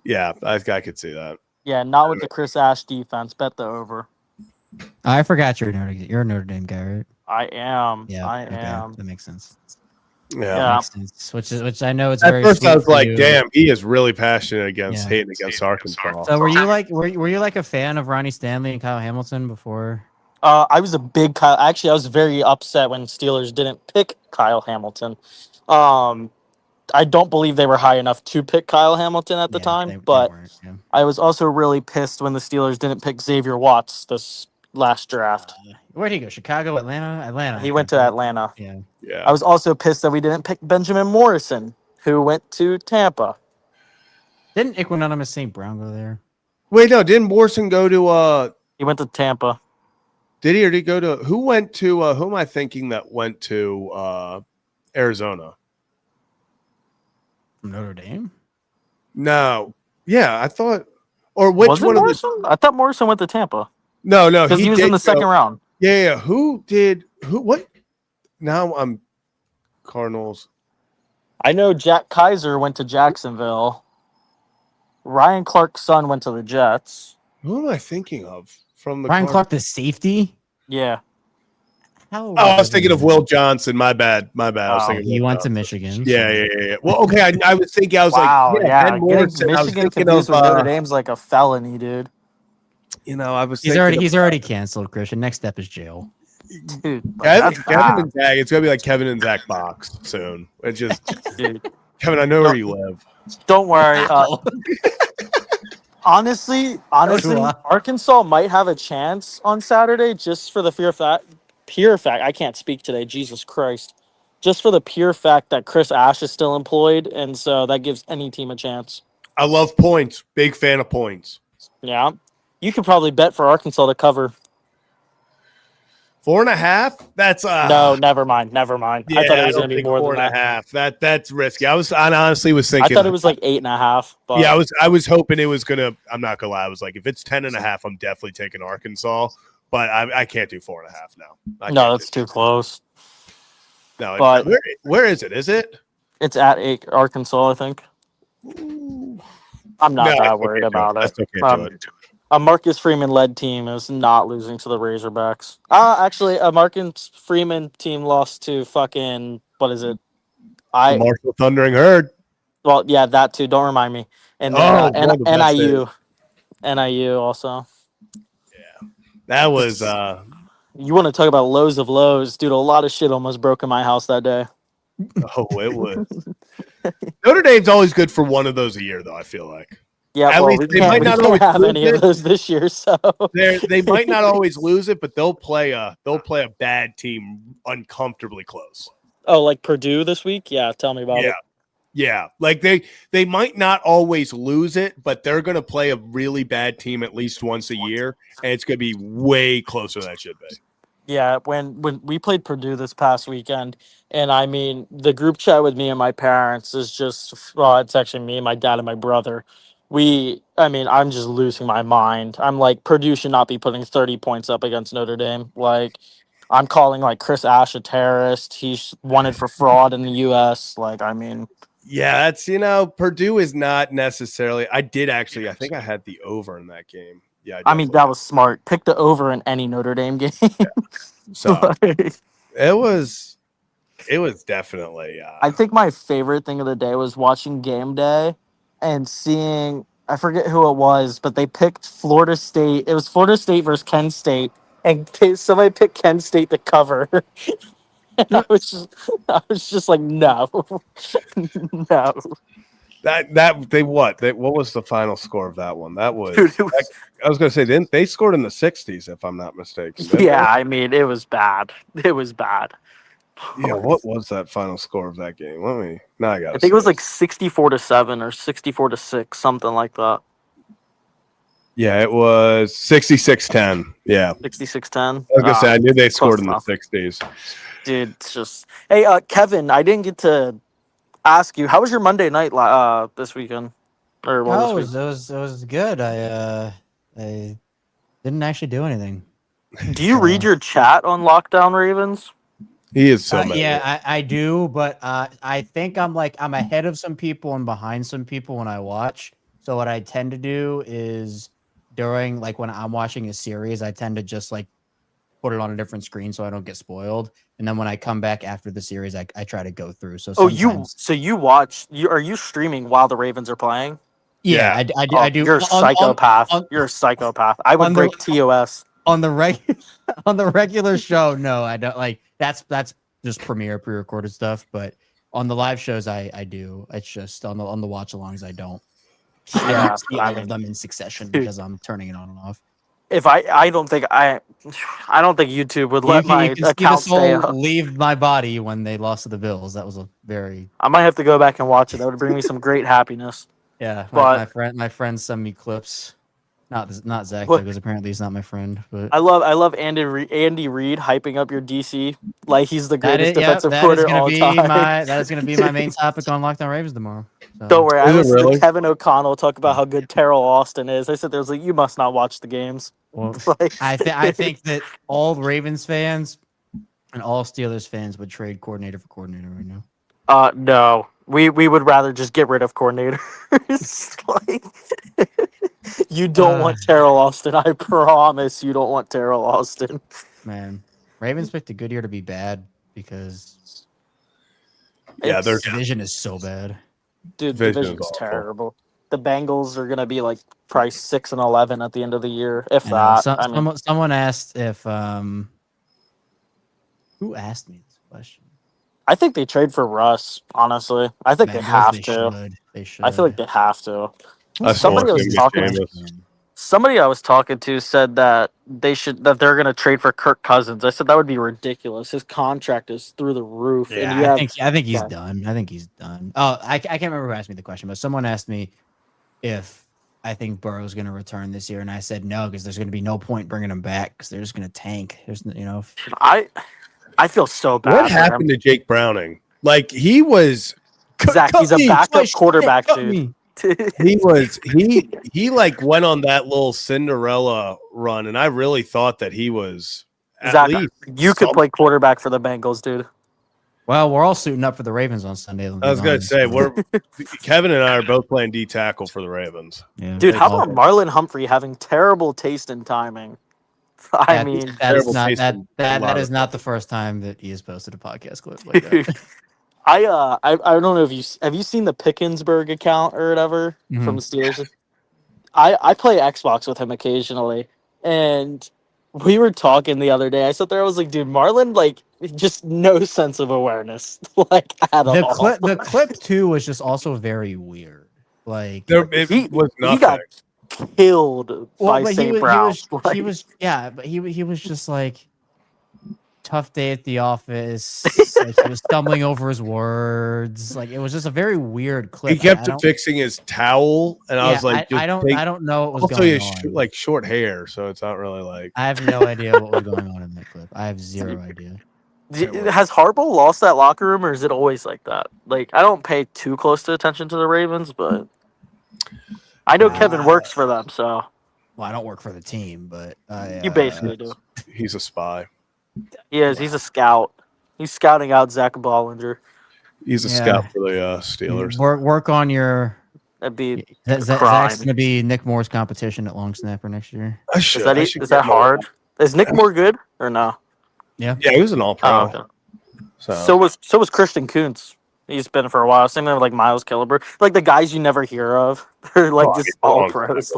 Yeah, I could see that. Yeah, not with the Chris Ash defense. Bet the over. I forgot you're a Notre Dame guy, right? I am. Yeah. I okay. am. That makes sense. Yeah. Makes sense. Which I know it's At very. first, I sweet was for like, you. "Damn, he is really passionate Yeah. hating against Arkansas." So were you like a fan of Ronnie Stanley and Kyle Hamilton before? I was a big Kyle. Actually, I was very upset when Steelers didn't pick Kyle Hamilton. I don't believe they were high enough to pick Kyle Hamilton at the time, they but weren't, yeah. I was also really pissed when the Steelers didn't pick Xavier Watts this last draft. Where'd he go? Chicago, Atlanta. He went to Atlanta. Yeah. I was also pissed that we didn't pick Benjamin Morrison, who went to Tampa. Didn't Equanimous St. Brown go there? Wait, no, didn't Morrison go to He went to Tampa. Did he, or did he go to who went to who am I thinking that went to Arizona? From Notre Dame? No. Yeah, I thought, or which Was it one Morrison? of the? I thought Morrison went to Tampa. No, Because he was in the second round. Yeah. Who? What? Now I'm Cardinals. I know Jack Kaiser went to Jacksonville. Ryan Clark's son went to the Jets. Who am I thinking of from the Ryan Clark, the safety? Yeah. How I was thinking of Will Johnson. My bad. I was thinking he Will went to Johnson. Michigan. Yeah. Well, okay. I was thinking. I was Wow, like, yeah. Ben Getting Morrison. I was Michigan thinking confused of. with Notre Dame's like a felony, dude. I was. He's thinking already canceled, Christian. Next step is jail. Dude, Kevin and Zach. It's gonna be like Kevin and Zach box soon. It's just, dude. Kevin. I know where you live. Don't worry. Honestly, Arkansas might have a chance on Saturday just for the pure fact. I can't speak today. Jesus Christ. Just for the pure fact that Chris Ash is still employed, and so that gives any team a chance. I love points. Big fan of points. Yeah. You could probably bet for Arkansas to cover. 4.5. That's No, never mind. Yeah, I thought it was going to be more than that. 4.5. That's risky. I honestly was thinking. I thought it was like 8.5. But Yeah, I was hoping it was gonna. I'm not gonna lie. I was like, if it's 10.5, I'm definitely taking Arkansas. But I can't do 4.5 now. No, that's too close. No, But where is it? Is it? it's at Arkansas, I think. I'm not that worried about it. A Marcus Freeman-led team is not losing to the Razorbacks. Actually, a Marcus Freeman team lost to fucking, what is it? The Marshall Thundering Herd. Well, yeah, that too. Don't remind me. And then NIU also. Yeah, that was. You want to talk about lows of lows, dude? A lot of shit almost broke in my house that day. Oh, it was. Notre Dame's always good for one of those a year, though. I feel like. Yeah, At least they might not always have lose any it. of those this year, so They might not always lose it, but they'll play a bad team uncomfortably close. Oh, like Purdue this week? Yeah, tell me about it. Yeah. Like they might not always lose it, but they're gonna play a really bad team at least once a year, and it's gonna be way closer than it should be. Yeah, when we played Purdue this past weekend, and I mean the group chat with me and my parents is just it's actually me, my dad, and my brother. I'm just losing my mind. I'm like, Purdue should not be putting 30 points up against Notre Dame. Like, I'm calling like Chris Ash a terrorist. He's wanted for fraud in the U.S. Like, I mean, yeah, that's Purdue is not necessarily. I think I had the over in that game. Yeah, I mean that was smart. Pick the over in any Notre Dame game. Yeah. So it was definitely. I think my favorite thing of the day was watching game day and seeing, I forget who it was, but they picked Florida State. It was Florida State versus Kent State, and somebody picked Kent State to cover. And I was just like, no, no. What was the final score of that one? That was, dude, I was going to say, they scored in the 60s, if I'm not mistaken. Yeah, I mean, it was bad. It was bad. Yeah, what was that final score of that game? I think it was like 64-7 or 64-6, something like that. Yeah, it was 66-10. Yeah. 66-10. I was going to say, I knew they scored in the 60s. Dude, it's just... Hey, Kevin, I didn't get to ask you, how was your Monday night this weekend? Or what No, was it was good. I didn't actually do anything. Do you read your chat on Lockdown Ravens? He is so mad. Yeah, I do, but I think I'm ahead of some people and behind some people when I watch. So what I tend to do is during when I'm watching a series, I tend to just put it on a different screen so I don't get spoiled. And then when I come back after the series, I try to go through. So Oh, sometimes, you watch? Are you streaming while the Ravens are playing? yeah, I do. You're a psychopath. on, You're a psychopath. I would on break the TOS. on the on the regular show. No, I don't that's just pre-recorded stuff. But on the live shows, I do. It's just on the watch alongs, I don't. I Yeah, don't see all of them in succession because I'm turning it on and off. If I don't think YouTube would let You my can see the account stay soul up. leave my body when they lost to the Bills. That was a very I might have to go back and watch it. That would bring me some great happiness. yeah. But My friend sent me clips. Not Zach What- because apparently he's not my friend. But I love Andy Reid hyping up your DC like he's the greatest that defensive is coordinator gonna all be time. that is gonna be my main topic on Lockdown Ravens tomorrow. So. Don't worry, I Is it listened really? to Kevin O'Connell talk about how good Terrell Austin is. I said there was you must not watch the games. Well, Like- I think that all Ravens fans and all Steelers fans would trade coordinator for coordinator right now. No. We would rather just get rid of coordinators. You don't want Terrell Austin. I promise you don't want Terrell Austin. Man, Ravens picked a good year to be bad because Yeah, their division is so bad. Dude, Division is division's awful. terrible. The Bengals are gonna be probably 6-11 at the end of the year, if I know. that. Someone asked if who asked me this question? I think they trade for Russ. Honestly, I think they Bengals, have they to. Should. They should. I feel like they have to. I saw Somebody it. was Maybe talking- Jameis. Somebody I was talking to said that they're gonna trade for Kirk Cousins. I said that would be ridiculous. His contract is through the roof, and you Yeah, have I think he's yeah. done. I think he's done. Oh, I can't remember who asked me the question, but someone asked me if I think Burrow's going to return this year, and I said no because there's going to be no point bringing him back because they're just going to tank. There's I feel so bad. What happened to Jake Browning? Like he was Zach, he's a backup quarterback, dude. he went on that little Cinderella run, and I really thought that he was at Zach, least you could play quarterback for the Bengals, dude. Well, we're all suiting up for the Ravens on Sunday. I was gonna say Kevin and I are both playing D tackle for the Ravens. yeah, Dude, how about Marlon Humphrey having terrible taste in timing? I mean, that is terrible not taste in a that lot is of not the first time that he has posted a podcast clip like that. dude, I don't know if you seen the Pickensburg account or whatever from the Steelers. I play Xbox with him occasionally, and we were talking the other day. I sat there, I was like, dude, Marlon, just no sense of awareness, at all. The clip too was just also very weird. It was nothing. He got killed by but St. Brown. he was just tough day at the office. He was stumbling over his words. It was just a very weird clip. He kept fixing his towel, and I was like, I don't know what was also, going he on. has short hair, so it's not really I have no idea what was going on in that clip. I have zero idea. Has Harbaugh lost that locker room, or is it always like that? I don't pay too close to attention to the Ravens, but I know Kevin works for them, so. Well, I don't work for the team, but You basically do. He's a spy. He is. He's a scout. He's scouting out Zach Ballinger. He's a scout for the Steelers. Work on your. That'd be Zach's crime. going to be Nick Moore's competition at long snapper next year. I should. Is that hard? Is Nick Moore good or no? Yeah. Yeah, he was an all-pro. Oh, okay. So was Christian Kuntz. He's been for a while. Same thing with Miles Killebrew. The guys you never hear of. They're just all pros.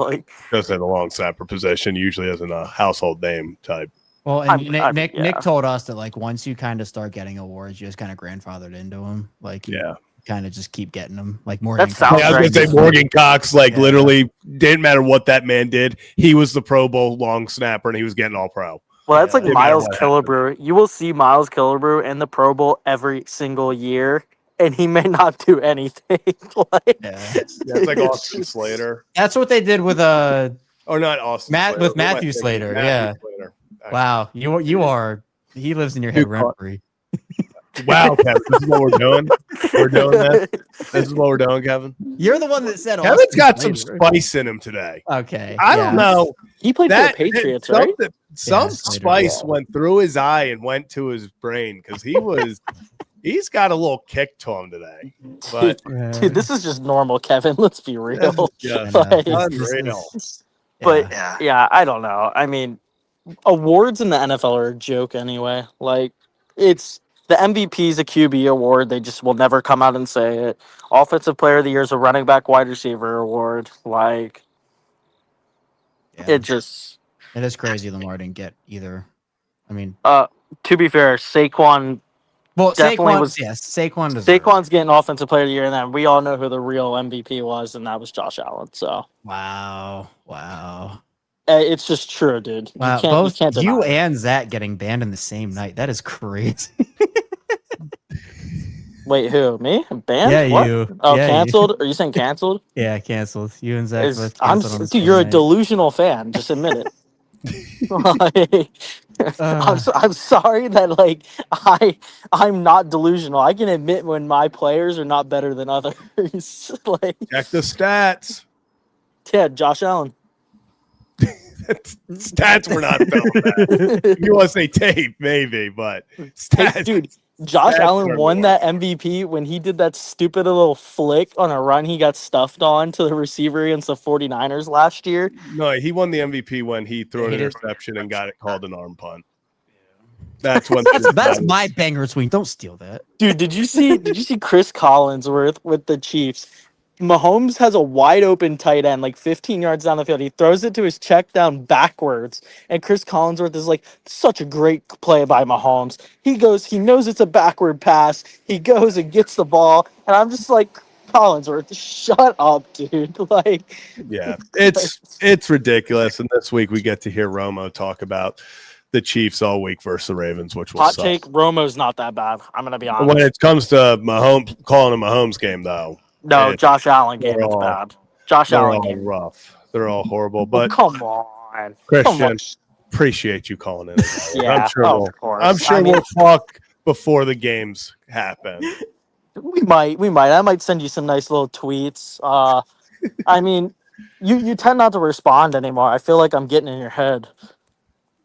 Just in the long snapper position, usually isn't a household name type. Well, and Nick yeah. Nick told us that once you kind of start getting awards, you just kind of grandfathered into them. Yeah. Kind of just keep getting them. Morgan. That sounds I was gonna say Morgan Cox. Literally didn't matter what that man did. He was the Pro Bowl long snapper, and he was getting all pro. Well, that's Yeah. Miles Killebrew. You will see Miles Killebrew in the Pro Bowl every single year, and he may not do anything. It's like Austin Slater. That's what they did with not Austin. Matt Slater. with Who am I Matthew thinking? Slater. Matthew Slater. Wow, you are. He lives in your head rent free. Wow, Kevin, this is what we're doing. We're doing this. This is what we're doing, Kevin. You're the one that said Kevin's Austin got some Slater. spice in him today. Okay. I don't know. He played for That the Patriots, right? some Slater. spice went through his eye and went to his brain because he's got a little kick to him today. But Dude, this is just normal, Kevin. Let's be real. just Like, unreal. but yeah, I don't know. I mean, awards in the NFL are a joke anyway. Like, it's the MVP is a QB award. They just will never come out and say it. Offensive Player of the Year is a running back wide receiver award. Like, it is crazy Lamar didn't get either. I mean, to be fair, Saquon well, definitely Saquon, was. yes, Saquon deserved it. Saquon's getting Offensive Player of the Year, and then we all know who the real MVP was, and that was Josh Allen. So Wow. it's just true, dude. Wow. You can't, Both you can't deny you it. and Zach getting banned in the same night. That is crazy. Wait, who? Me? Banned? Yeah, What? you. Oh, Yeah, you. canceled? Are you saying canceled? Yeah, canceled. You and Zach both I'm canceled on the dude, same you're a night. delusional fan. Just admit it. Like, I'm sorry that like I'm not delusional. I can admit when my players are not better than others. Like, Check the stats. yeah, Josh Allen. Stats were not filmed. That. You want to say tape, maybe, but stats, Dude, Josh stats Allen are won more. that MVP when he did that stupid little flick on a run he got stuffed on to the receiver against the 49ers last year. No, he won the MVP when he threw an interception and got it called an arm punt. That's when That's my banger swing. Don't steal that. Dude, did you see Chris Collinsworth with the Chiefs? Mahomes has a wide open tight end, like 15 yards down the field. He throws it to his check down backwards. And Chris Collinsworth is like such a great play by Mahomes. He knows it's a backward pass. He goes and gets the ball. And I'm just like, Collinsworth, shut up, dude. Like, yeah, it's ridiculous. And this week we get to hear Romo talk about the Chiefs all week versus the Ravens, which will hot suck. take, Romo's not that bad. I'm going to be honest. When it comes to Mahomes calling a Mahomes game, though. No, Josh Allen game, it's bad. Josh Allen game. Rough. They're all horrible. But come on. Christian, appreciate you calling in. Yeah, of course. I'm sure we'll talk before the games happen. We might. I might send you some nice little tweets. I mean, you tend not to respond anymore. I feel like I'm getting in your head.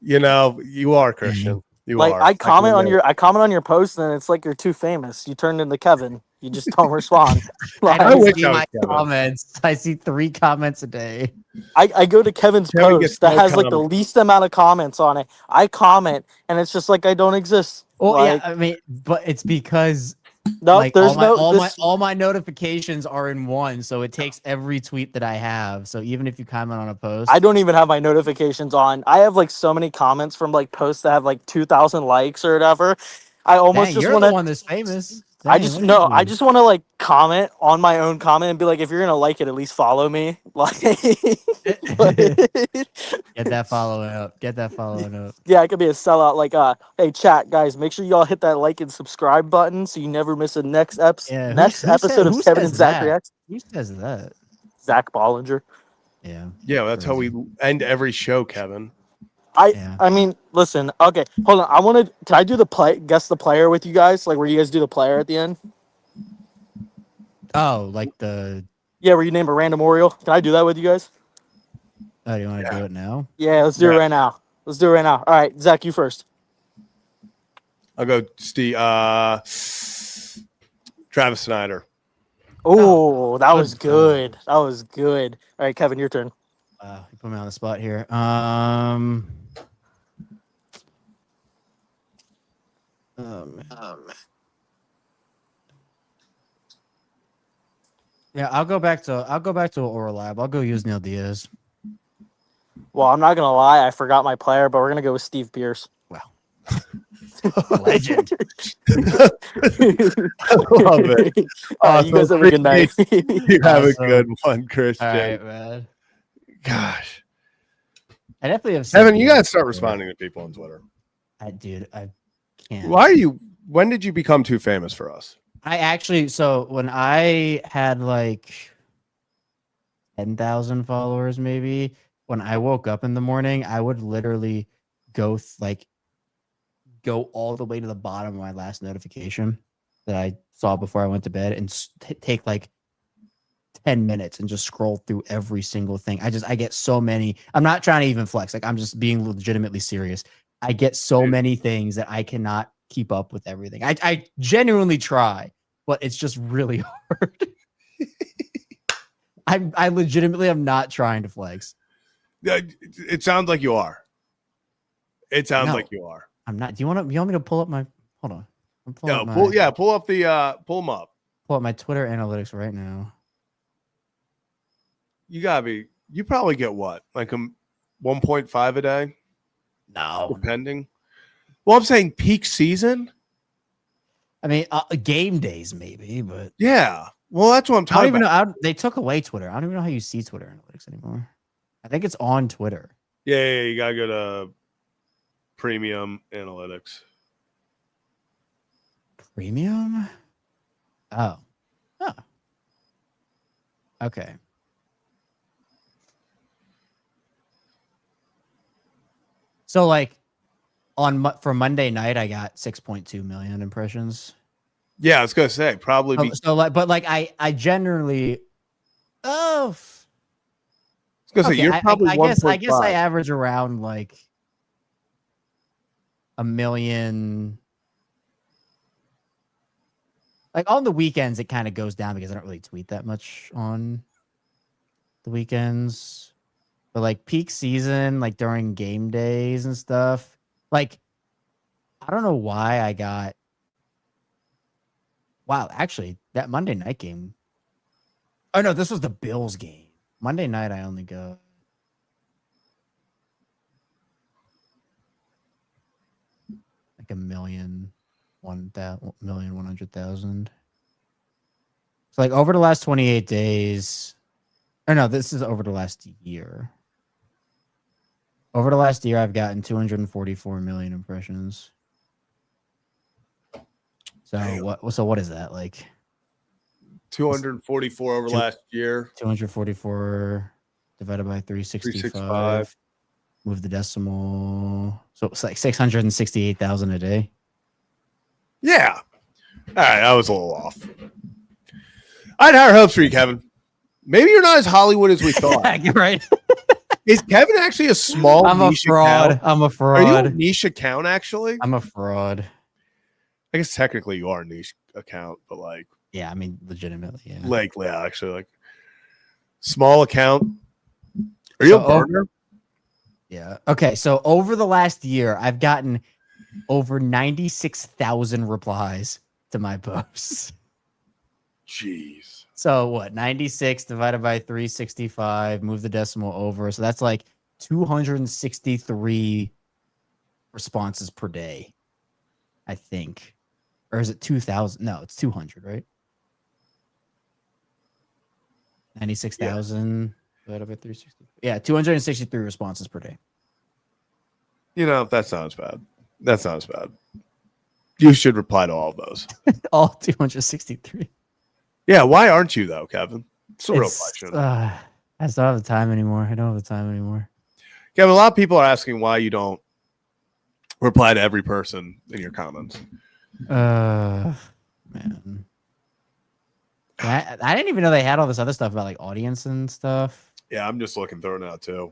You know, you are, Christian. You like, are. I comment on your post, and it's like you're too famous. You turned into Kevin. You just don't respond. Like, I wish see I was my Kevin. comments. I see 3 comments a day. I go to Kevin's Kevin gets post that no has like the comment. least amount of comments on it. I comment, and it's just like I don't exist. Well, like, yeah, I mean, but it's because no, like there's all my notifications are in one, so it takes every tweet that I have. So even if you comment on a post, I don't even have my notifications on. I have like so many comments from like posts that have like 2,000 likes or whatever. I almost Dang, just you're want the to. one that's famous. I Dang, just look at no. I you. just want to like comment on my own comment and be like, if you're gonna like it, at least follow me. Like, Get that following up. Get that following up. yeah, I could be a sellout. Like, hey, chat guys, make sure y'all hit that like and subscribe button so you never miss a next Yeah, episode of Kevin and Zach Reacts. Who says that? Zach Bollinger. Yeah. Yeah, that's how we end every show, Kevin. I mean, listen. Okay, hold on. Can I do guess the player with you guys? Like, where you guys do the player at the end? Oh, like the. Yeah, where you name a random Oriole. Can I do that with you guys? Oh, do you want to do it now? Yeah, let's do it right now. All right, Zach, you first. I'll go Steve. Travis Snyder. Oh, that was good. All right, Kevin, your turn. You put me on the spot here. Yeah, I'll go back to Oral Lab. I'll go use Neil Diaz. Well, I'm not gonna lie, I forgot my player, but we're gonna go with Steve Pierce. Wow. Legend. I love it. You guys have a good night. You have a good one, Christian. All right, man. Gosh. I definitely have. Evan, you gotta start responding to people on Twitter. I can't. When did you become too famous for us? So when I had like 10,000 followers, maybe, when I woke up in the morning, I would literally go all the way to the bottom of my last notification. that I saw before I went to bed and take like 10 minutes and just scroll through every single thing. I get so many. I'm not trying to even flex. Like I'm just being legitimately serious. I get so many things that I cannot keep up with everything. I genuinely try, but it's just really hard. I legitimately am not trying to flex. It sounds like you are. It sounds No. like you are. I'm not. You want me to pull up my? Hold on. I'm pulling up my, pull up the pull them up. Pull up my Twitter analytics right now. You probably get what? Like 1.5 a day? No. Depending. Well, I'm saying peak season. I mean, game days maybe, but yeah. Well, that's what I'm I don't talking even about. know. They took away Twitter. I don't even know how you see Twitter analytics anymore. I think it's on Twitter. Yeah, you gotta go to premium analytics. Premium? Oh. Okay. So like for Monday night, I got 6.2 million impressions. Yeah, I was gonna say probably. I generally. Oh. I was gonna say you're probably I guess I average around like 1 million. Like on the weekends, it kind of goes down because I don't really tweet that much on the weekends. But like peak season, like during game days and stuff, like I don't know why I got. Wow, actually, that Monday night game. Oh no, this was the Bills game. Monday night, I only got like 1,100,000. So like over the last 28 days, or no, this is over the last year. Over the last year, I've gotten 244 million impressions. So what is that like? 244 over last year. 244 divided by 365. Move the decimal. So it's like 668,000 a day. Yeah. All right, I was a little off. I had higher hopes for you, Kevin. Maybe you're not as Hollywood as we thought. You're right. Is Kevin actually a small niche account? I'm a fraud. Are you a niche account, actually? I'm a fraud. I guess technically you are a niche account, but like... Yeah, I mean, legitimately, yeah. Like, yeah, actually, like... Small account. Are you a burner? Yeah. Okay, so over the last year, I've gotten over 96,000 replies to my posts. Jeez. So what? 96 divided by 365. Move the decimal over. So that's like 263 responses per day, I think. Or is it 2,000? No, it's 200, right? 96,000 divided by 360. Yeah, 263 responses per day. You know, that sounds bad. That sounds bad. You should reply to all of those. All 263. Yeah, why aren't you though, Kevin? It's a real question. I just don't have the time anymore. Kevin, a lot of people are asking why you don't reply to every person in your comments. Man. I didn't even know they had all this other stuff about like audience and stuff. Yeah, I'm just looking through it now too.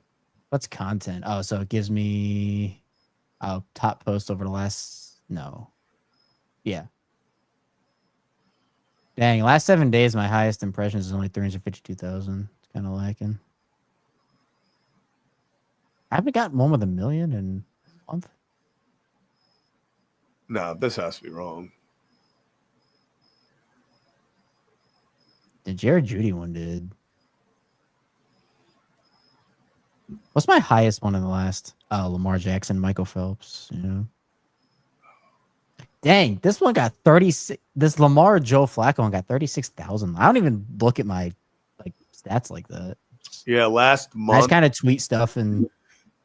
What's content? Oh, so it gives me top post over the last Yeah. Dang, last 7 days my highest impressions is only 352,000. It's kind of lacking. I haven't gotten one with 1 million in a month. No, this has to be wrong. The Jared Judy one did. What's my highest one in the last? Oh, Lamar Jackson, Michael Phelps. Yeah. Dang, this one got 36. This Lamar Joe Flacco one got 36,000. I don't even look at my like stats like that. Yeah, last month I just kind of tweet stuff and.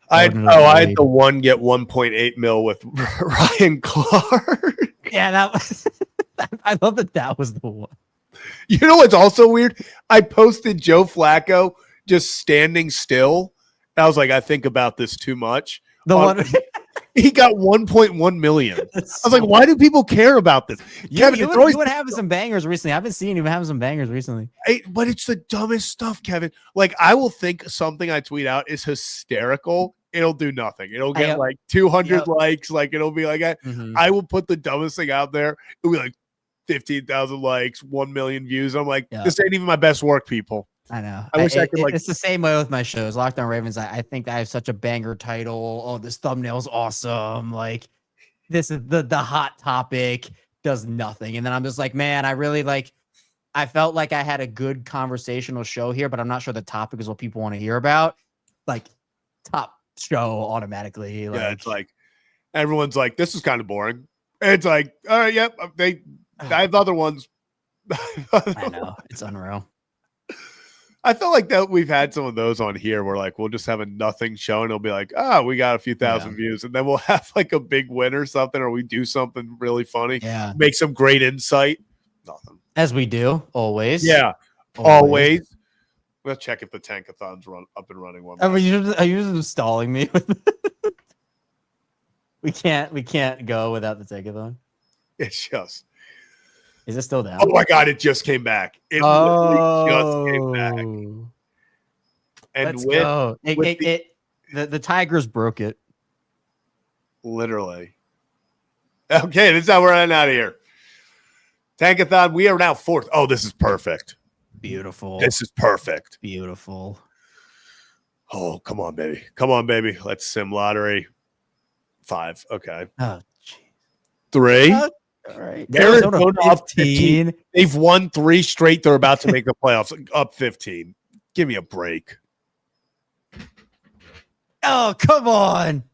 I had the one get 1.8 mil with Ryan Clark. Yeah, that was. I love that was the one. You know what's also weird? I posted Joe Flacco just standing still. I was like, I think about this too much. The one. He got 1.1 million. I That's was like, so- why do people care about this? Kevin, you it's always been having some bangers recently. I've been seeing you having some bangers recently. But it's the dumbest stuff, Kevin. Like, I will think something I tweet out is hysterical. It'll do nothing. It'll get Yep. like 200 Yep. likes. Like, it'll be like, Mhm. I will put the dumbest thing out there. It'll be like 15,000 likes, 1 million views. I'm like, Yep. this ain't even my best work, people. I know. I wish I could, like- It's the same way with my shows. Lockdown Ravens. I think I have such a banger title. Oh, this thumbnail's awesome. Like, this is the hot topic. Does nothing, and then I'm just like, man, I really like. I felt like I had a good conversational show here, but I'm not sure the topic is what people want to hear about. Like, top show automatically. Yeah, it's like everyone's like, this is kind of boring. It's like, all right, yep. I have other ones. I know, it's unreal. I feel like that we've had some of those on here where like we'll just have a nothing show and it'll be like, we got a few thousand views, and then we'll have like a big win or something, or we do something really funny, make some great insight. Nothing. As we do always. Yeah, always. Let's check if the tankathon's up and running. Are you just stalling me? we can't go without the tankathon. It's just. Is it still down? Oh my god! It just came back. It literally just came back. And let's go. The Tigers broke it. Literally. Okay, this is how we're running out of here. Tankathon, we are now fourth. Oh, this is perfect. Beautiful. This is perfect. Beautiful. Oh, come on, baby. Come on, baby. Let's sim lottery. 5. Okay. Oh, geez. 3. All right. Arizona up 15. They've won 3 straight. They're about to make the playoffs. Up 15. Give me a break. Oh, come on.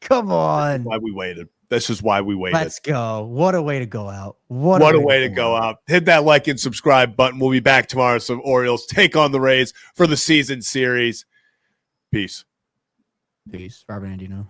Come on. Why we waited. This is why we waited. Let's go. What a way to go out. What a way to go out. Hit that like and subscribe button. We'll be back tomorrow. So Orioles take on the Rays for the season series. Peace. Peace. Robert Andino.